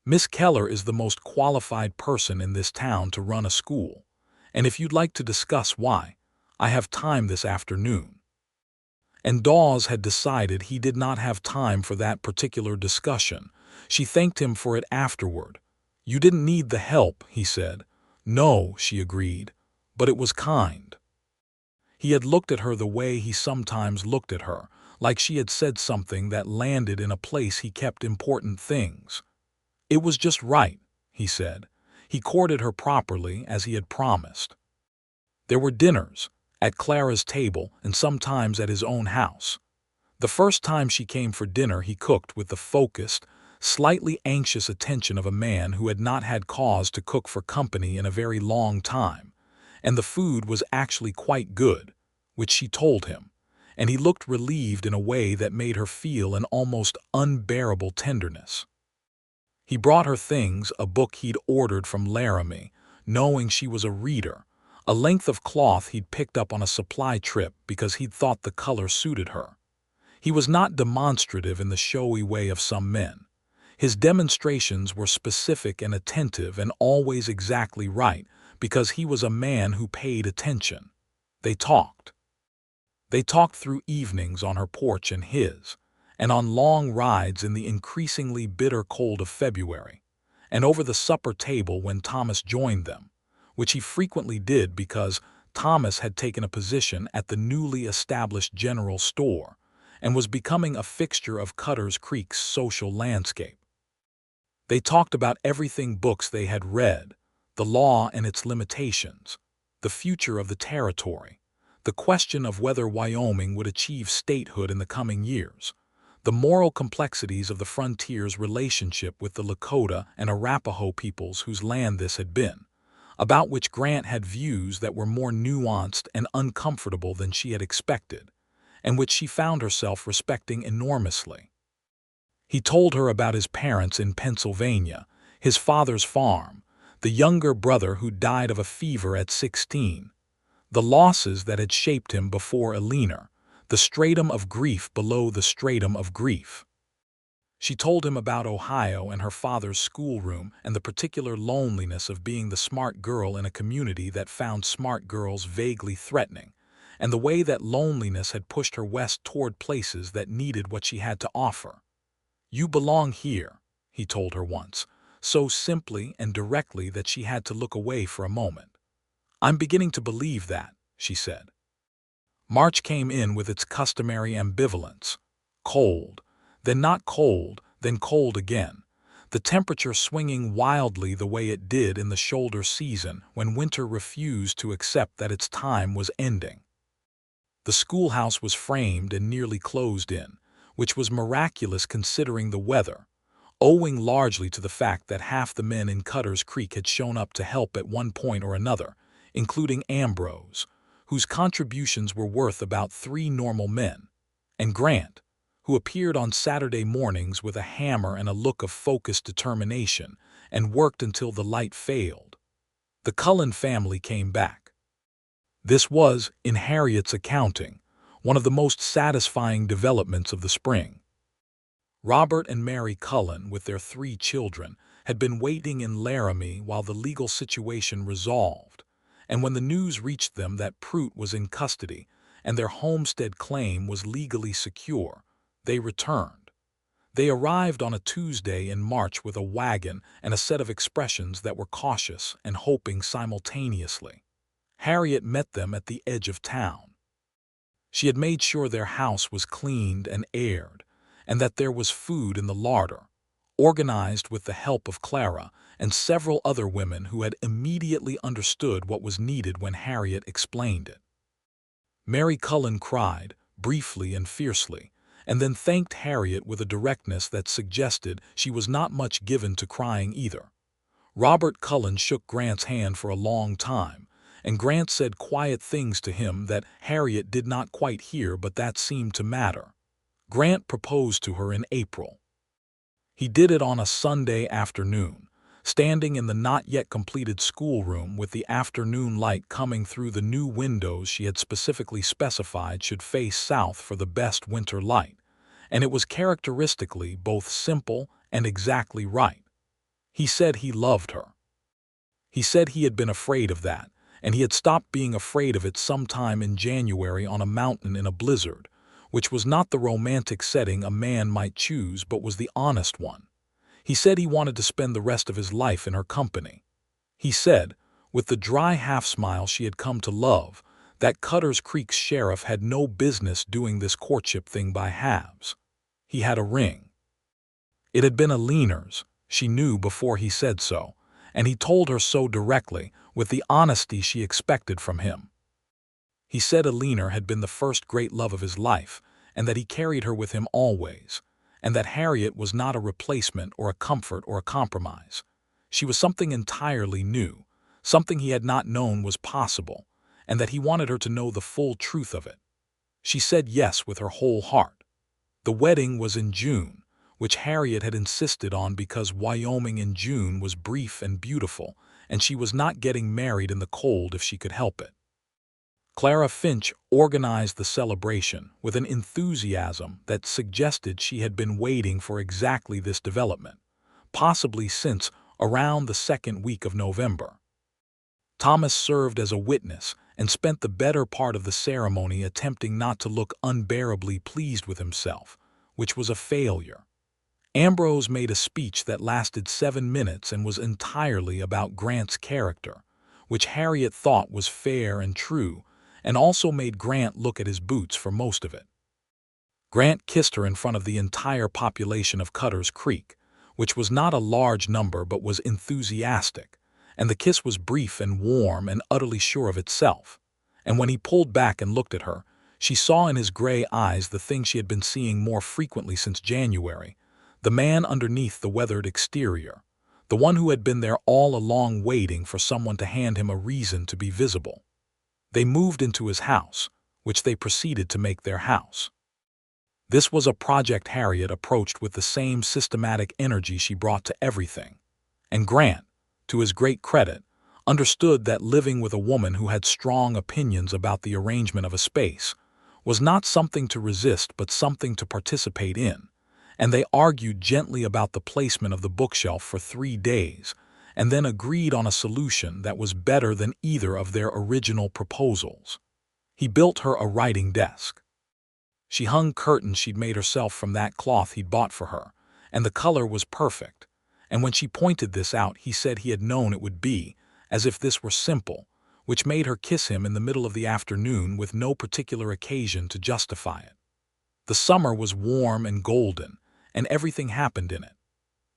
"Miss Keller is the most qualified person in this town to run a school, and if you'd like to discuss why, I have time this afternoon." And Dawes had decided he did not have time for that particular discussion. She thanked him for it afterward. "You didn't need the help," he said. "No," she agreed, "but it was kind." He had looked at her the way he sometimes looked at her, like she had said something that landed in a place he kept important things. It was just right, he said. He courted her properly, as he had promised. There were dinners, at Clara's table and sometimes at his own house. The first time she came for dinner he cooked with the focused, slightly anxious attention of a man who had not had cause to cook for company in a very long time. And the food was actually quite good, which she told him, and he looked relieved in a way that made her feel an almost unbearable tenderness. He brought her things, a book he'd ordered from Laramie, knowing she was a reader, a length of cloth he'd picked up on a supply trip because he'd thought the color suited her. He was not demonstrative in the showy way of some men. His demonstrations were specific and attentive and always exactly right because he was a man who paid attention. They talked. They talked through evenings on her porch and his, and on long rides in the increasingly bitter cold of February, and over the supper table when Thomas joined them, which he frequently did because Thomas had taken a position at the newly established general store and was becoming a fixture of Cutter's Creek's social landscape. They talked about everything: books they had read, the law and its limitations, the future of the territory, the question of whether Wyoming would achieve statehood in the coming years, the moral complexities of the frontier's relationship with the Lakota and Arapaho peoples whose land this had been, about which Grant had views that were more nuanced and uncomfortable than she had expected, and which she found herself respecting enormously. He told her about his parents in Pennsylvania, his father's farm, the younger brother who died of a fever at 16, the losses that had shaped him before Eleanor, the stratum of grief below the stratum of grief. She told him about Ohio and her father's schoolroom and the particular loneliness of being the smart girl in a community that found smart girls vaguely threatening, and the way that loneliness had pushed her west toward places that needed what she had to offer. "You belong here," he told her once, so simply and directly that she had to look away for a moment. "I'm beginning to believe that," she said. March came in with its customary ambivalence. Cold, then not cold, then cold again, the temperature swinging wildly the way it did in the shoulder season when winter refused to accept that its time was ending. The schoolhouse was framed and nearly closed in, which was miraculous considering the weather, owing largely to the fact that half the men in Cutter's Creek had shown up to help at one point or another, including Ambrose, whose contributions were worth about 3 normal men, and Grant, who appeared on Saturday mornings with a hammer and a look of focused determination and worked until the light failed. The Cullen family came back. This was, in Harriet's accounting, one of the most satisfying developments of the spring. Robert and Mary Cullen, with their 3 children, had been waiting in Laramie while the legal situation resolved, and when the news reached them that Prout was in custody and their homestead claim was legally secure, they returned. They arrived on a Tuesday in March with a wagon and a set of expressions that were cautious and hoping simultaneously. Harriet met them at the edge of town. She had made sure their house was cleaned and aired, and that there was food in the larder, organized with the help of Clara and several other women who had immediately understood what was needed when Harriet explained it. Mary Cullen cried, briefly and fiercely, and then thanked Harriet with a directness that suggested she was not much given to crying either. Robert Cullen shook Grant's hand for a long time, and Grant said quiet things to him that Harriet did not quite hear, but that seemed to matter. Grant proposed to her in April. He did it on a Sunday afternoon, standing in the not-yet-completed schoolroom with the afternoon light coming through the new windows she had specifically specified should face south for the best winter light, and it was characteristically both simple and exactly right. He said he loved her. He said he had been afraid of that, and he had stopped being afraid of it sometime in January on a mountain in a blizzard, which was not the romantic setting a man might choose but was the honest one. He said he wanted to spend the rest of his life in her company. He said, with the dry half-smile she had come to love, that Cutter's Creek's sheriff had no business doing this courtship thing by halves. He had a ring. It had been Eleanor's, she knew before he said so, and he told her so directly, with the honesty she expected from him. He said Eleanor had been the first great love of his life, and that he carried her with him always, and that Harriet was not a replacement or a comfort or a compromise. She was something entirely new, something he had not known was possible, and that he wanted her to know the full truth of it. She said yes with her whole heart. The wedding was in June, which Harriet had insisted on because Wyoming in June was brief and beautiful, and she was not getting married in the cold if she could help it. Clara Finch organized the celebration with an enthusiasm that suggested she had been waiting for exactly this development, possibly since around the second week of November. Thomas served as a witness and spent the better part of the ceremony attempting not to look unbearably pleased with himself, which was a failure. Ambrose made a speech that lasted 7 minutes and was entirely about Grant's character, which Harriet thought was fair and true, and also made Grant look at his boots for most of it. Grant kissed her in front of the entire population of Cutter's Creek, which was not a large number but was enthusiastic, and the kiss was brief and warm and utterly sure of itself. And when he pulled back and looked at her, she saw in his gray eyes the thing she had been seeing more frequently since January, the man underneath the weathered exterior, the one who had been there all along waiting for someone to hand him a reason to be visible. They moved into his house, which they proceeded to make their house. This was a project Harriet approached with the same systematic energy she brought to everything, and Grant, to his great credit, understood that living with a woman who had strong opinions about the arrangement of a space was not something to resist but something to participate in, and they argued gently about the placement of the bookshelf for 3 days, and then agreed on a solution that was better than either of their original proposals. He built her a writing desk. She hung curtains she'd made herself from that cloth he'd bought for her, and the color was perfect, and when she pointed this out he said he had known it would be, as if this were simple, which made her kiss him in the middle of the afternoon with no particular occasion to justify it. The summer was warm and golden, and everything happened in it.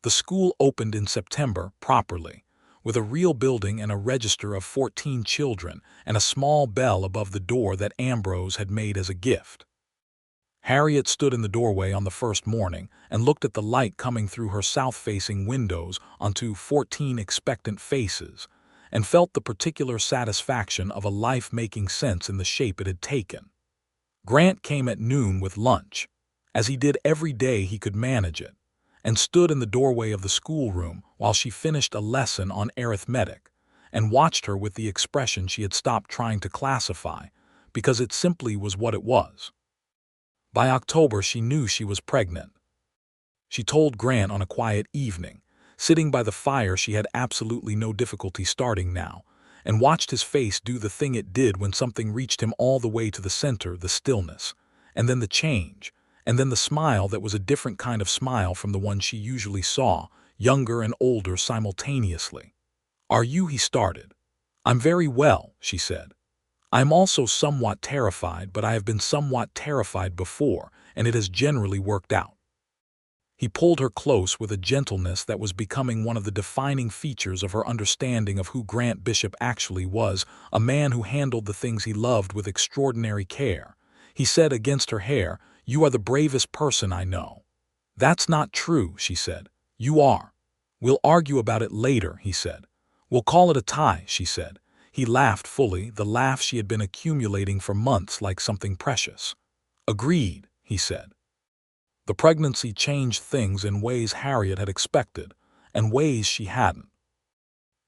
The school opened in September, properly, with a real building and a register of 14 children and a small bell above the door that Ambrose had made as a gift. Harriet stood in the doorway on the first morning and looked at the light coming through her south-facing windows onto 14 expectant faces, and felt the particular satisfaction of a life making sense in the shape it had taken. Grant came at noon with lunch, as he did every day he could manage it, and stood in the doorway of the schoolroom while she finished a lesson on arithmetic, and watched her with the expression she had stopped trying to classify, because it simply was what it was. By October she knew she was pregnant. She told Grant on a quiet evening, sitting by the fire she had absolutely no difficulty starting now, and watched his face do the thing it did when something reached him all the way to the center, the stillness, and then the change, and then the smile that was a different kind of smile from the one she usually saw, younger and older simultaneously. "Are you?" he started. "I'm very well," she said. "I am also somewhat terrified, but I have been somewhat terrified before, and it has generally worked out." He pulled her close with a gentleness that was becoming one of the defining features of her understanding of who Grant Bishop actually was, a man who handled the things he loved with extraordinary care. He said against her hair, "You are the bravest person I know." "That's not true," she said. "You are." "We'll argue about it later," he said. "We'll call it a tie," she said. He laughed fully, the laugh she had been accumulating for months like something precious. "Agreed," he said. The pregnancy changed things in ways Harriet had expected, and ways she hadn't.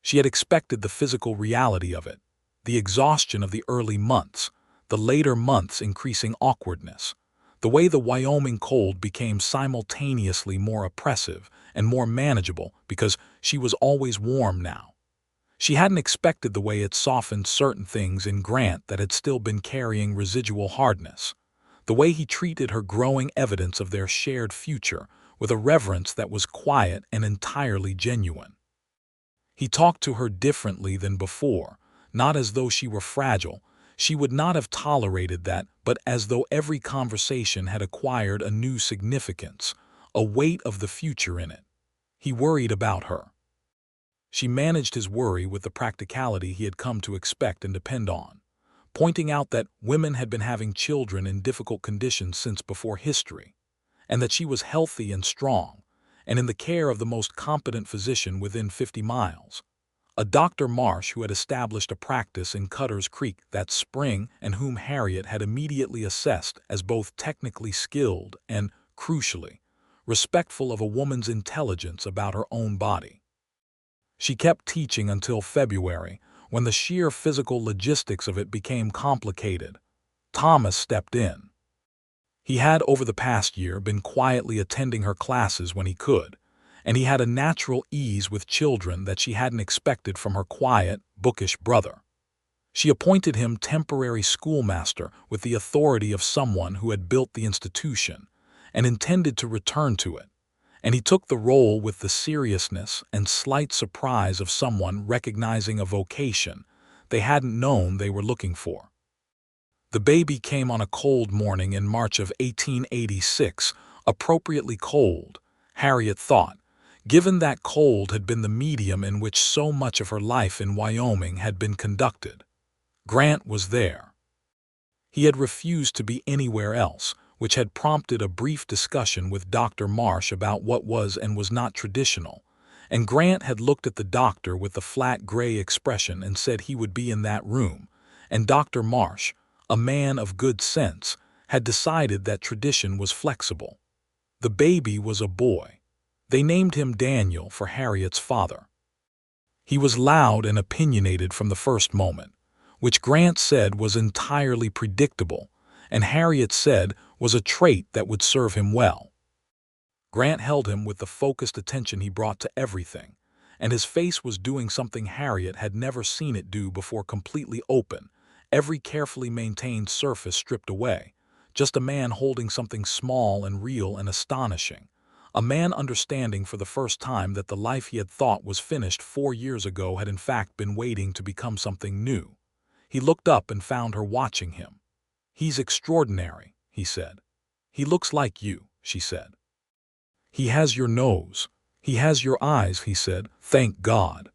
She had expected the physical reality of it, the exhaustion of the early months, the later months increasing awkwardness, the way the Wyoming cold became simultaneously more oppressive and more manageable because she was always warm now. She hadn't expected the way it softened certain things in Grant that had still been carrying residual hardness, the way he treated her growing evidence of their shared future with a reverence that was quiet and entirely genuine. He talked to her differently than before, not as though she were fragile. She would not have tolerated that, but as though every conversation had acquired a new significance, a weight of the future in it. He worried about her. She managed his worry with the practicality he had come to expect and depend on, pointing out that women had been having children in difficult conditions since before history, and that she was healthy and strong, and in the care of the most competent physician within 50 miles. A Dr. Marsh who had established a practice in Cutter's Creek that spring and whom Harriet had immediately assessed as both technically skilled and, crucially, respectful of a woman's intelligence about her own body. She kept teaching until February, when the sheer physical logistics of it became complicated. Thomas stepped in. He had, over the past year, been quietly attending her classes when he could, and he had a natural ease with children that she hadn't expected from her quiet, bookish brother. She appointed him temporary schoolmaster with the authority of someone who had built the institution and intended to return to it, and he took the role with the seriousness and slight surprise of someone recognizing a vocation they hadn't known they were looking for. The baby came on a cold morning in March of 1886, appropriately cold, Harriet thought, given that cold had been the medium in which so much of her life in Wyoming had been conducted. Grant was there. He had refused to be anywhere else, which had prompted a brief discussion with Dr. Marsh about what was and was not traditional, and Grant had looked at the doctor with the flat gray expression and said he would be in that room, and Dr. Marsh, a man of good sense, had decided that tradition was flexible. The baby was a boy. They named him Daniel for Harriet's father. He was loud and opinionated from the first moment, which Grant said was entirely predictable, and Harriet said was a trait that would serve him well. Grant held him with the focused attention he brought to everything, and his face was doing something Harriet had never seen it do before, completely open, every carefully maintained surface stripped away, just a man holding something small and real and astonishing, a man understanding for the first time that the life he had thought was finished 4 years ago had in fact been waiting to become something new. He looked up and found her watching him. "He's extraordinary," he said. "He looks like you," she said. "He has your nose. He has your eyes," he said. "Thank God."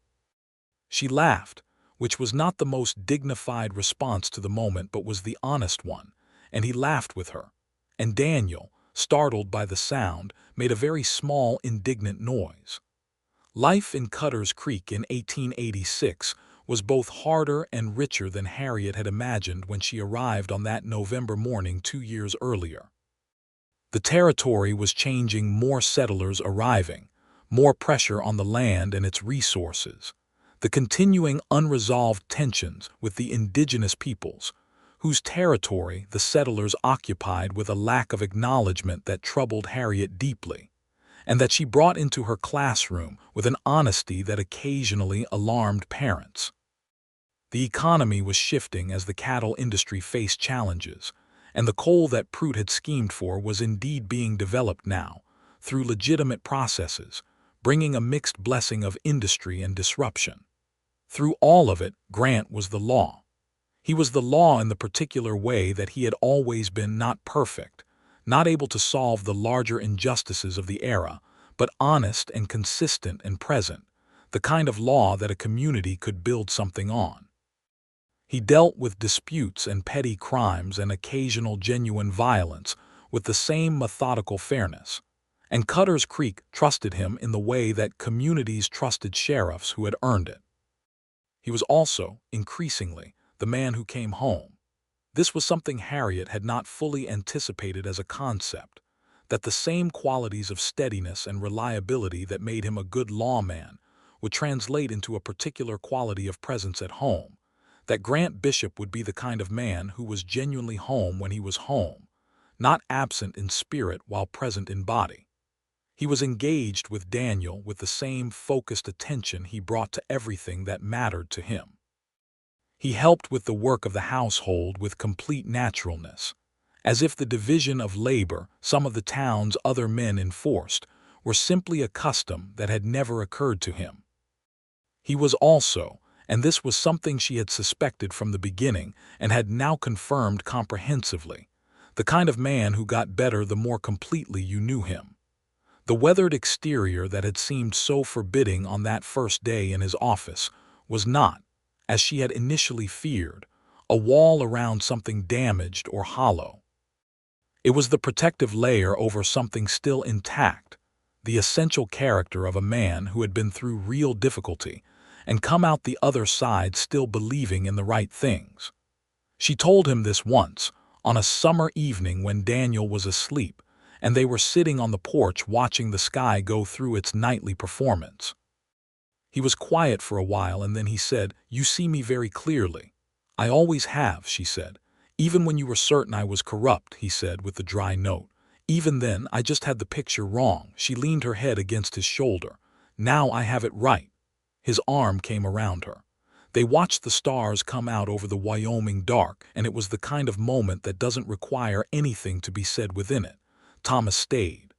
She laughed, which was not the most dignified response to the moment but was the honest one, and he laughed with her. And Daniel, startled by the sound, made a very small, indignant noise. Life in Cutter's Creek in 1886 was both harder and richer than Harriet had imagined when she arrived on that November morning 2 years earlier. The territory was changing, more settlers arriving, more pressure on the land and its resources, the continuing unresolved tensions with the indigenous peoples, whose territory the settlers occupied with a lack of acknowledgement that troubled Harriet deeply, and that she brought into her classroom with an honesty that occasionally alarmed parents. The economy was shifting as the cattle industry faced challenges, and the coal that Prout had schemed for was indeed being developed now, through legitimate processes, bringing a mixed blessing of industry and disruption. Through all of it, Grant was the law. He was the law in the particular way that he had always been, not perfect, not able to solve the larger injustices of the era, but honest and consistent and present, the kind of law that a community could build something on. He dealt with disputes and petty crimes and occasional genuine violence with the same methodical fairness, and Cutter's Creek trusted him in the way that communities trusted sheriffs who had earned it. He was also, increasingly, the man who came home. This was something Harriet had not fully anticipated as a concept, that the same qualities of steadiness and reliability that made him a good lawman would translate into a particular quality of presence at home, that Grant Bishop would be the kind of man who was genuinely home when he was home, not absent in spirit while present in body. He was engaged with Daniel with the same focused attention he brought to everything that mattered to him. He helped with the work of the household with complete naturalness, as if the division of labor some of the town's other men enforced were simply a custom that had never occurred to him. He was also, and this was something she had suspected from the beginning and had now confirmed comprehensively, the kind of man who got better the more completely you knew him. The weathered exterior that had seemed so forbidding on that first day in his office was not, as she had initially feared, a wall around something damaged or hollow. It was the protective layer over something still intact, the essential character of a man who had been through real difficulty and come out the other side still believing in the right things. She told him this once, on a summer evening when Daniel was asleep, and they were sitting on the porch watching the sky go through its nightly performance. He was quiet for a while, and then he said, "You see me very clearly." "I always have," she said. "Even when you were certain I was corrupt," he said with a dry note. "Even then, I just had the picture wrong." She leaned her head against his shoulder. "Now I have it right." His arm came around her. They watched the stars come out over the Wyoming dark, and it was the kind of moment that doesn't require anything to be said within it. Thomas stayed.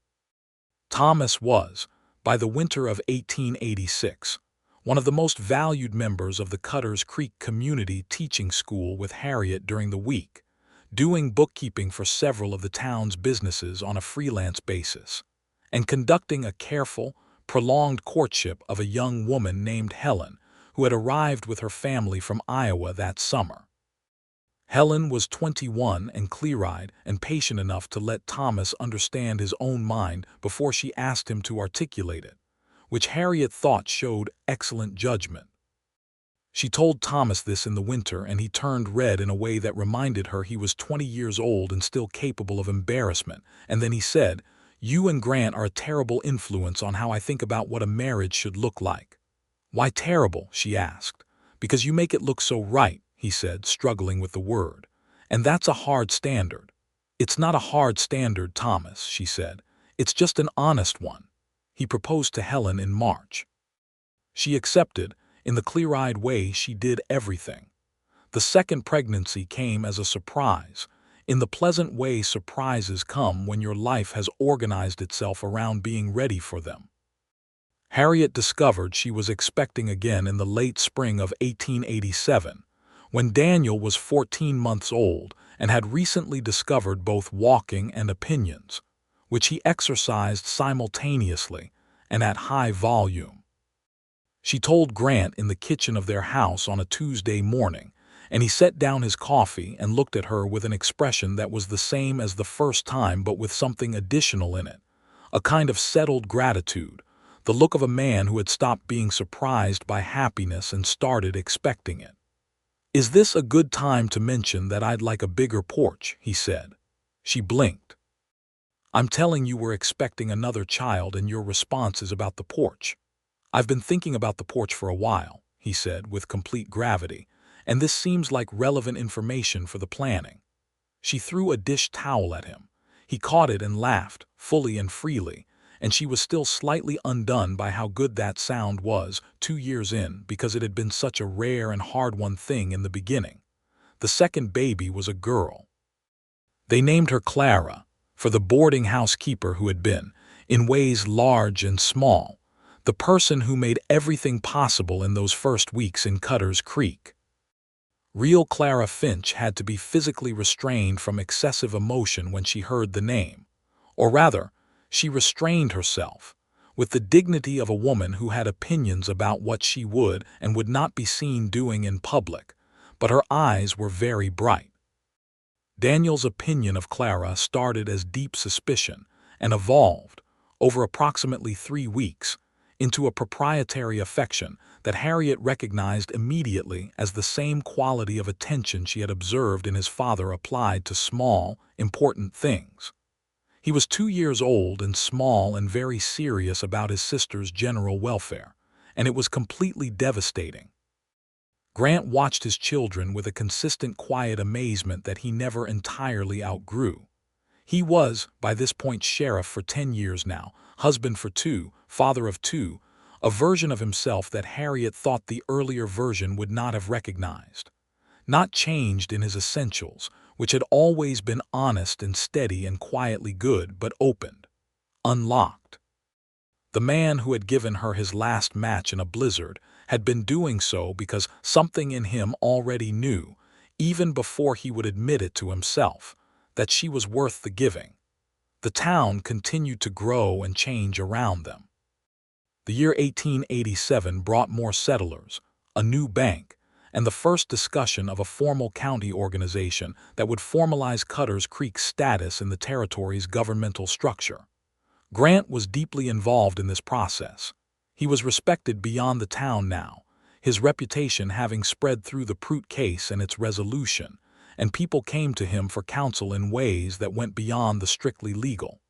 Thomas was, by the winter of 1886, one of the most valued members of the Cutters Creek Community Teaching School, with Harriet during the week, doing bookkeeping for several of the town's businesses on a freelance basis, and conducting a careful, prolonged courtship of a young woman named Helen, who had arrived with her family from Iowa that summer. Helen was 21 and clear-eyed and patient enough to let Thomas understand his own mind before she asked him to articulate it, which Harriet thought showed excellent judgment. She told Thomas this in the winter, and he turned red in a way that reminded her he was 20 years old and still capable of embarrassment, and then he said, "You and Grant are a terrible influence on how I think about what a marriage should look like." "Why terrible?" she asked. "Because you make it look so right," he said, struggling with the word. "And that's a hard standard." "It's not a hard standard, Thomas," she said. "It's just an honest one." He proposed to Helen in March. She accepted. In the clear-eyed way she did everything. The second pregnancy came as a surprise, in the pleasant way surprises come when your life has organized itself around being ready for them. Harriet discovered she was expecting again in the late spring of 1887, when Daniel was 14 months old and had recently discovered both walking and opinions, which he exercised simultaneously and at high volume. She told Grant in the kitchen of their house on a Tuesday morning, and he set down his coffee and looked at her with an expression that was the same as the first time but with something additional in it, a kind of settled gratitude, the look of a man who had stopped being surprised by happiness and started expecting it. "Is this a good time to mention that I'd like a bigger porch?" he said. She blinked. "I'm telling you we're expecting another child, and your response is about the porch." "I've been thinking about the porch for a while," he said with complete gravity, "and this seems like relevant information for the planning." She threw a dish towel at him. He caught it and laughed, fully and freely, and she was still slightly undone by how good that sound was 2 years in, because it had been such a rare and hard-won thing in the beginning. The second baby was a girl. They named her Clara, for the boarding house keeper who had been, in ways large and small, the person who made everything possible in those first weeks in Cutters Creek. Real Clara Finch had to be physically restrained from excessive emotion when she heard the name, or rather, she restrained herself, with the dignity of a woman who had opinions about what she would and would not be seen doing in public, but her eyes were very bright. Daniel's opinion of Clara started as deep suspicion and evolved, over approximately 3 weeks, into a proprietary affection that Harriet recognized immediately as the same quality of attention she had observed in his father applied to small, important things. He was 2 years old and small and very serious about his sister's general welfare, and it was completely devastating. Grant watched his children with a consistent quiet amazement that he never entirely outgrew. He was, by this point, sheriff for 10 years now, husband for 2, father of 2, a version of himself that Harriet thought the earlier version would not have recognized. Not changed in his essentials, which had always been honest and steady and quietly good, but opened, unlocked. The man who had given her his last match in a blizzard had been doing so because something in him already knew, even before he would admit it to himself, that she was worth the giving. The town continued to grow and change around them. The year 1887 brought more settlers, a new bank, and the first discussion of a formal county organization that would formalize Cutters Creek's status in the territory's governmental structure. Grant was deeply involved in this process. He was respected beyond the town now, his reputation having spread through the Prout case and its resolution, and people came to him for counsel in ways that went beyond the strictly legal.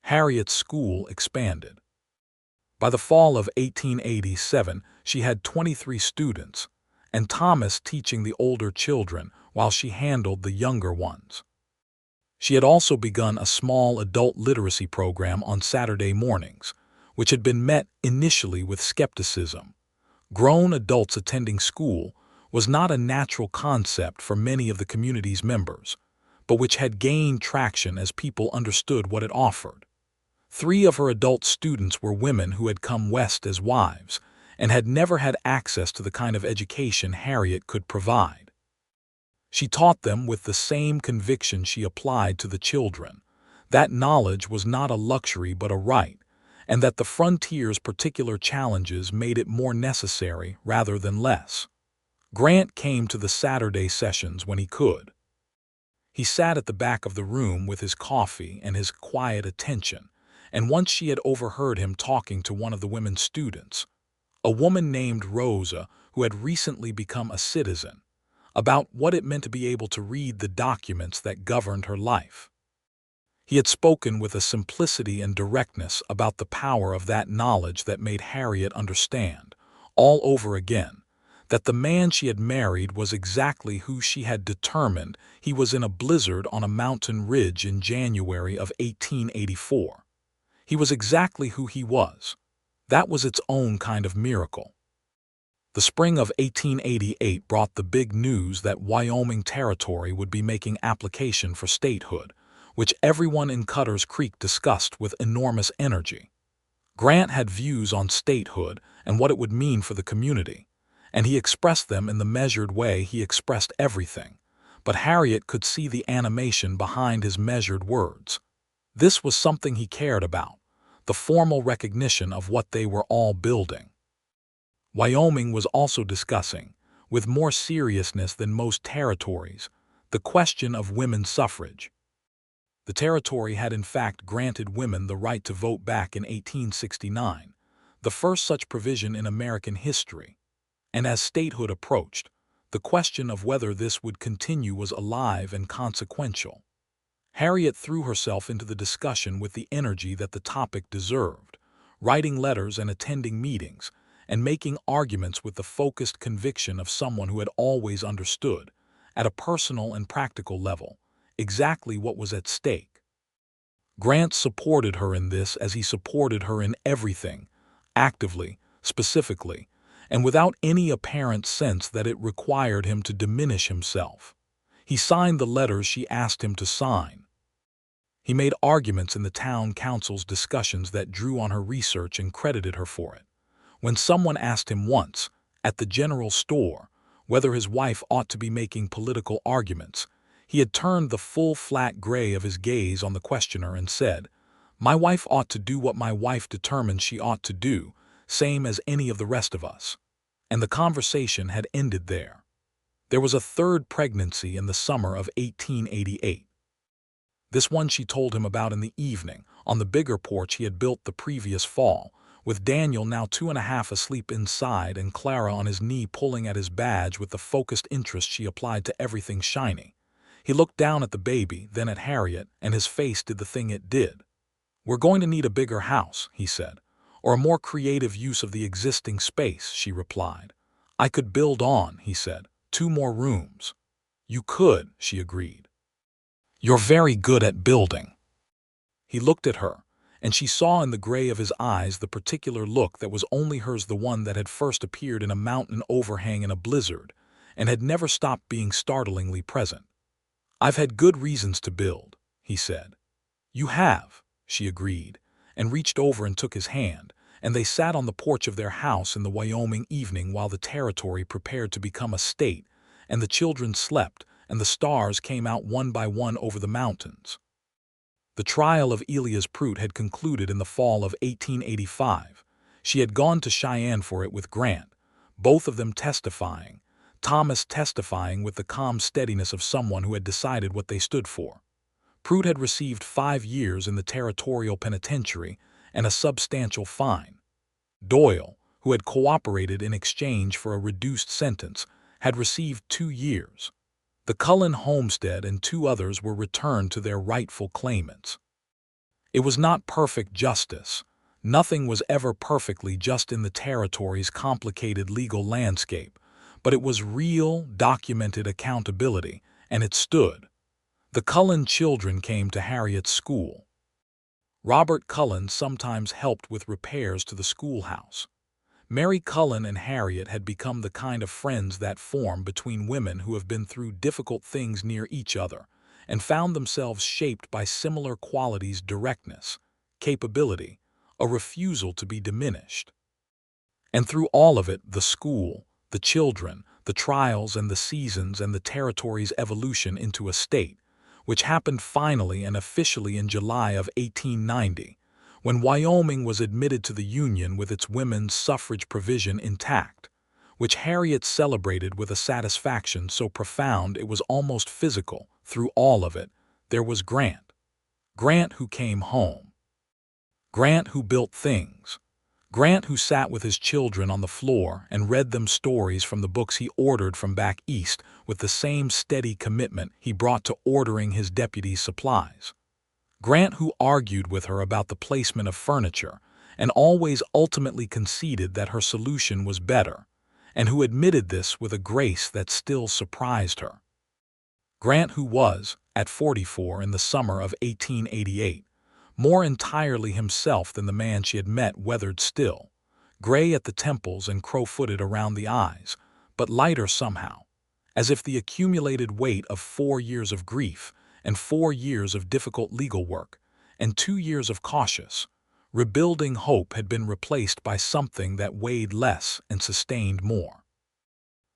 Harriet's school expanded. By the fall of 1887, she had 23 students, and Thomas teaching the older children while she handled the younger ones. She had also begun a small adult literacy program on Saturday mornings, which had been met initially with skepticism. Grown adults attending school was not a natural concept for many of the community's members, but which had gained traction as people understood what it offered. 3 of her adult students were women who had come west as wives and had never had access to the kind of education Harriet could provide. She taught them with the same conviction she applied to the children, that knowledge was not a luxury but a right, and that the frontier's particular challenges made it more necessary rather than less. Grant came to the Saturday sessions when he could. He sat at the back of the room with his coffee and his quiet attention, and once she had overheard him talking to one of the women students, a woman named Rosa who had recently become a citizen, about what it meant to be able to read the documents that governed her life. He had spoken with a simplicity and directness about the power of that knowledge that made Harriet understand, all over again, that the man she had married was exactly who she had determined he was in a blizzard on a mountain ridge in January of 1884. He was exactly who he was. That was its own kind of miracle. The spring of 1888 brought the big news that Wyoming Territory would be making application for statehood, which everyone in Cutter's Creek discussed with enormous energy. Grant had views on statehood and what it would mean for the community, and he expressed them in the measured way he expressed everything, but Harriet could see the animation behind his measured words. This was something he cared about, the formal recognition of what they were all building. Wyoming was also discussing, with more seriousness than most territories, the question of women's suffrage. The territory had in fact granted women the right to vote back in 1869, the first such provision in American history, and as statehood approached, the question of whether this would continue was alive and consequential. Harriet threw herself into the discussion with the energy that the topic deserved, writing letters and attending meetings, and making arguments with the focused conviction of someone who had always understood, at a personal and practical level, exactly what was at stake. Grant supported her in this as he supported her in everything, actively, specifically, and without any apparent sense that it required him to diminish himself. He signed the letters she asked him to sign. He made arguments in the town council's discussions that drew on her research and credited her for it. When someone asked him once, at the general store, whether his wife ought to be making political arguments, he had turned the full flat gray of his gaze on the questioner and said, "My wife ought to do what my wife determines she ought to do, same as any of the rest of us." And the conversation had ended there. There was a third pregnancy in the summer of 1888. This one she told him about in the evening, on the bigger porch he had built the previous fall, with Daniel now 2.5 asleep inside and Clara on his knee pulling at his badge with the focused interest she applied to everything shiny. He looked down at the baby, then at Harriet, and his face did the thing it did. "We're going to need a bigger house," he said, "or a more creative use of the existing space," she replied. "I could build on," he said, "2 more rooms." "You could," she agreed. "You're very good at building." He looked at her, and she saw in the gray of his eyes the particular look that was only hers, the one that had first appeared in a mountain overhang in a blizzard, and had never stopped being startlingly present. "I've had good reasons to build," he said. "You have," she agreed, and reached over and took his hand, and they sat on the porch of their house in the Wyoming evening while the territory prepared to become a state, and the children slept, and the stars came out one by one over the mountains. The trial of Elias Prout had concluded in the fall of 1885. She had gone to Cheyenne for it with Grant, both of them testifying, Thomas testifying with the calm steadiness of someone who had decided what they stood for. Prout had received 5 years in the territorial penitentiary and a substantial fine. Doyle, who had cooperated in exchange for a reduced sentence, had received 2 years. The Cullen homestead and 2 others were returned to their rightful claimants. It was not perfect justice. Nothing was ever perfectly just in the territory's complicated legal landscape, but it was real, documented accountability, and it stood. The Cullen children came to Harriet's school. Robert Cullen sometimes helped with repairs to the schoolhouse. Mary Cullen and Harriet had become the kind of friends that form between women who have been through difficult things near each other and found themselves shaped by similar qualities: directness, capability, a refusal to be diminished. And through all of it, the school, the children, the trials and the seasons and the territory's evolution into a state, which happened finally and officially in July of 1890, when Wyoming was admitted to the Union with its women's suffrage provision intact, which Harriet celebrated with a satisfaction so profound it was almost physical. Through all of it, there was Grant. Grant who came home. Grant who built things. Grant who sat with his children on the floor and read them stories from the books he ordered from back east with the same steady commitment he brought to ordering his deputy's supplies. Grant who argued with her about the placement of furniture and always ultimately conceded that her solution was better, and who admitted this with a grace that still surprised her. Grant who was, at 44 in the summer of 1888, more entirely himself than the man she had met, weathered still, gray at the temples and crow-footed around the eyes, but lighter somehow, as if the accumulated weight of 4 years of grief and 4 years of difficult legal work and 2 years of cautious, rebuilding hope had been replaced by something that weighed less and sustained more.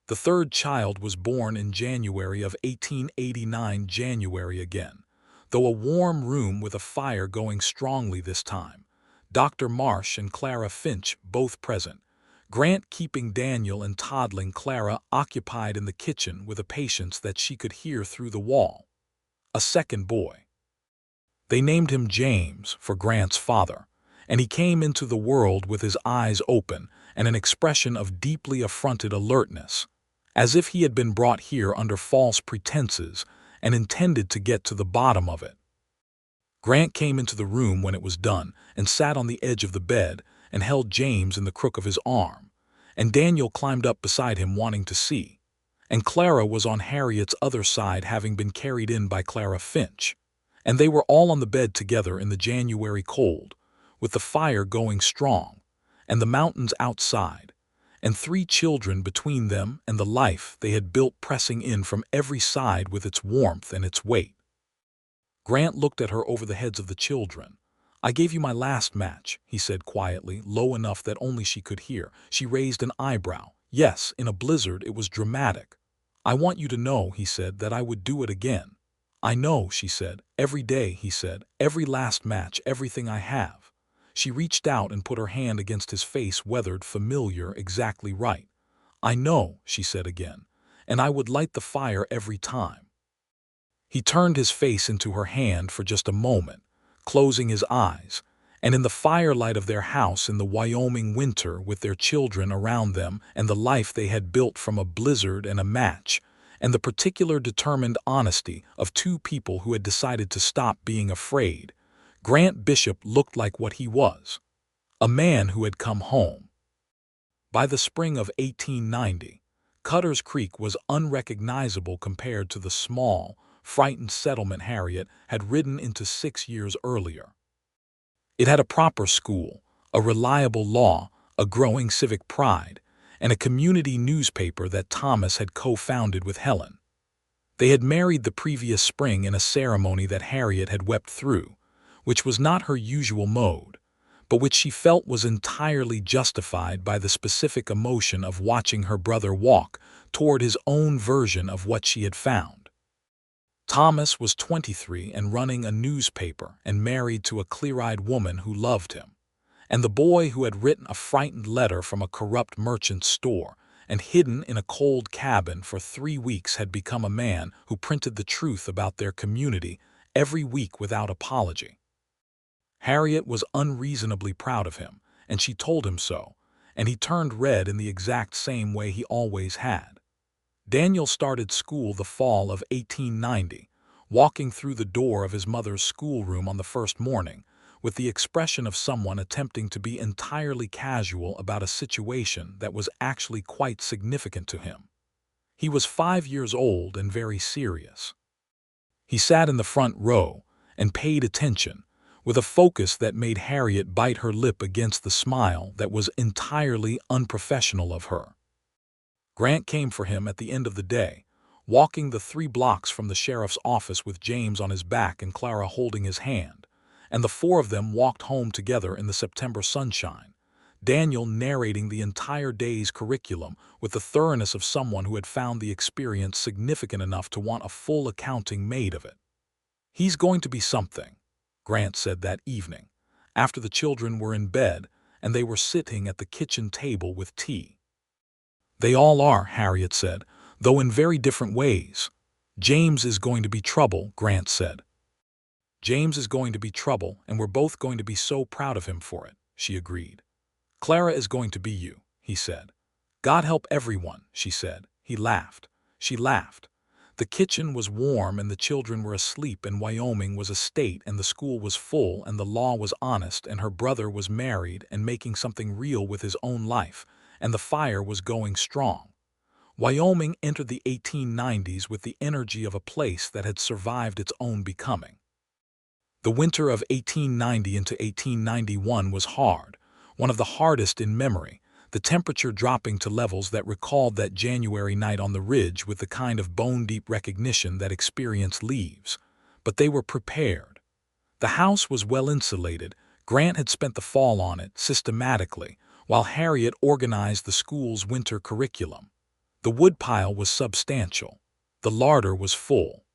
The third child was born in January of 1889, January again, though a warm room with a fire going strongly this time, Dr. Marsh and Clara Finch both present, Grant keeping Daniel and toddling Clara occupied in the kitchen with a patience that she could hear through the wall. A second boy. They named him James for Grant's father, and he came into the world with his eyes open and an expression of deeply affronted alertness, as if he had been brought here under false pretenses and intended to get to the bottom of it. Grant came into the room when it was done and sat on the edge of the bed and held James in the crook of his arm, and Daniel climbed up beside him wanting to see, and Clara was on Harriet's other side having been carried in by Clara Finch, and they were all on the bed together in the January cold, with the fire going strong, and the mountains outside, and 3 children between them and the life they had built pressing in from every side with its warmth and its weight. Grant looked at her over the heads of the children. "I gave you my last match," he said quietly, low enough that only she could hear. She raised an eyebrow. "Yes, in a blizzard it was dramatic. I want you to know," he said, "that I would do it again." "I know," she said. "Every day," he said. "Every last match, everything I have." She reached out and put her hand against his face, weathered, familiar, exactly right. "I know," she said again, "and I would light the fire every time." He turned his face into her hand for just a moment, closing his eyes, and in the firelight of their house in the Wyoming winter with their children around them and the life they had built from a blizzard and a match, and the particular determined honesty of 2 people who had decided to stop being afraid, Grant Bishop looked like what he was, a man who had come home. By the spring of 1890, Cutter's Creek was unrecognizable compared to the small, frightened settlement Harriet had ridden into 6 years earlier. It had a proper school, a reliable law, a growing civic pride, and a community newspaper that Thomas had co-founded with Helen. They had married the previous spring in a ceremony that Harriet had wept through, which was not her usual mode, but which she felt was entirely justified by the specific emotion of watching her brother walk toward his own version of what she had found. Thomas was 23 and running a newspaper and married to a clear-eyed woman who loved him, and the boy who had written a frightened letter from a corrupt merchant's store and hidden in a cold cabin for 3 weeks had become a man who printed the truth about their community every week without apology. Harriet was unreasonably proud of him, and she told him so, and he turned red in the exact same way he always had. Daniel started school the fall of 1890, walking through the door of his mother's schoolroom on the first morning, with the expression of someone attempting to be entirely casual about a situation that was actually quite significant to him. He was 5 years old and very serious. He sat in the front row and paid attention, with a focus that made Harriet bite her lip against the smile that was entirely unprofessional of her. Grant came for him at the end of the day, walking the 3 blocks from the sheriff's office with James on his back and Clara holding his hand, and the 4 of them walked home together in the September sunshine, Daniel narrating the entire day's curriculum with the thoroughness of someone who had found the experience significant enough to want a full accounting made of it. "He's going to be something," Grant said that evening, after the children were in bed and they were sitting at the kitchen table with tea. "They all are," Harriet said, "though in very different ways." "James is going to be trouble," Grant said. "James is going to be trouble, and we're both going to be so proud of him for it," she agreed. "Clara is going to be you," he said. "God help everyone," she said. He laughed. She laughed. The kitchen was warm and the children were asleep, and Wyoming was a state and the school was full and the law was honest and her brother was married and making something real with his own life, and the fire was going strong. Wyoming entered the 1890s with the energy of a place that had survived its own becoming. The winter of 1890 into 1891 was hard, one of the hardest in memory, the temperature dropping to levels that recalled that January night on the ridge with the kind of bone-deep recognition that experience leaves. But they were prepared. The house was well insulated. Grant had spent the fall on it systematically, while Harriet organized the school's winter curriculum. The woodpile was substantial. The larder was full.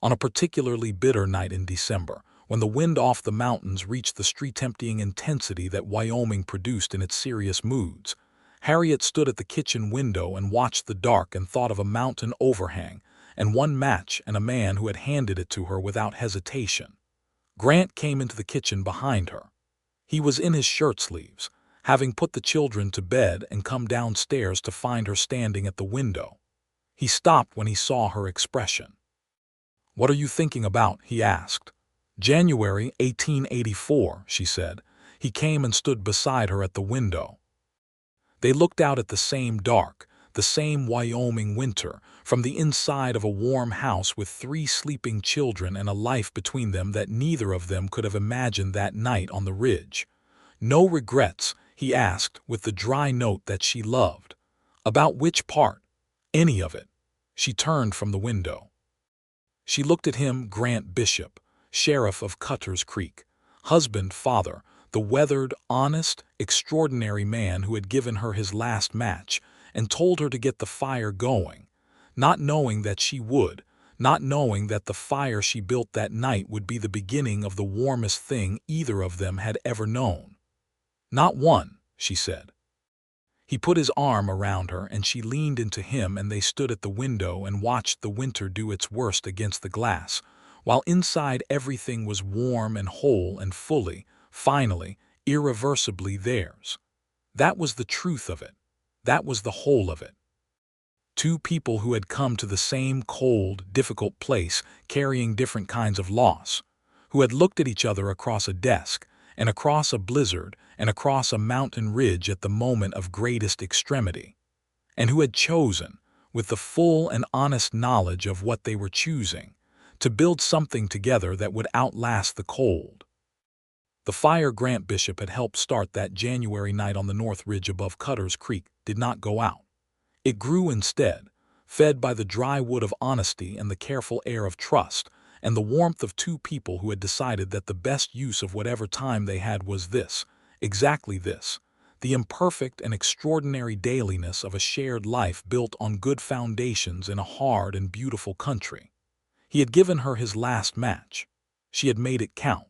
On a particularly bitter night in December, when the wind off the mountains reached the street-emptying intensity that Wyoming produced in its serious moods, Harriet stood at the kitchen window and watched the dark and thought of a mountain overhang and one match and a man who had handed it to her without hesitation. Grant came into the kitchen behind her. He was in his shirt sleeves, having put the children to bed and come downstairs to find her standing at the window. He stopped when he saw her expression. "What are you thinking about?" he asked. "January 1884, she said. He came and stood beside her at the window. They looked out at the same dark, the same Wyoming winter, from the inside of a warm house with 3 sleeping children and a life between them that neither of them could have imagined that night on the ridge. "No regrets?" he asked with the dry note that she loved. "About which part?" "Any of it." She turned from the window. She looked at him, Grant Bishop, sheriff of Cutter's Creek, husband, father, the weathered, honest, extraordinary man who had given her his last match and told her to get the fire going, not knowing that she would, not knowing that the fire she built that night would be the beginning of the warmest thing either of them had ever known. "Not one," she said. He put his arm around her and she leaned into him, and they stood at the window and watched the winter do its worst against the glass, while inside everything was warm and whole and fully, finally, irreversibly theirs. That was the truth of it. That was the whole of it. 2 people who had come to the same cold, difficult place, carrying different kinds of loss, who had looked at each other across a desk, and across a blizzard, and across a mountain ridge at the moment of greatest extremity, and who had chosen, with the full and honest knowledge of what they were choosing, to build something together that would outlast the cold. The fire Grant Bishop had helped start that January night on the North Ridge above Cutter's Creek did not go out. It grew instead, fed by the dry wood of honesty and the careful air of trust, and the warmth of 2 people who had decided that the best use of whatever time they had was this, exactly this, the imperfect and extraordinary dailiness of a shared life built on good foundations in a hard and beautiful country. He had given her his last match. She had made it count.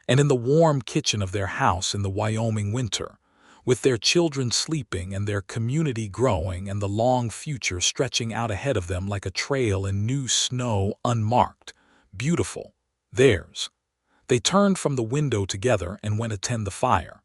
And in the warm kitchen of their house in the Wyoming winter, with their children sleeping and their community growing and the long future stretching out ahead of them like a trail in new snow, unmarked, beautiful, theirs, they turned from the window together and went to tend the fire.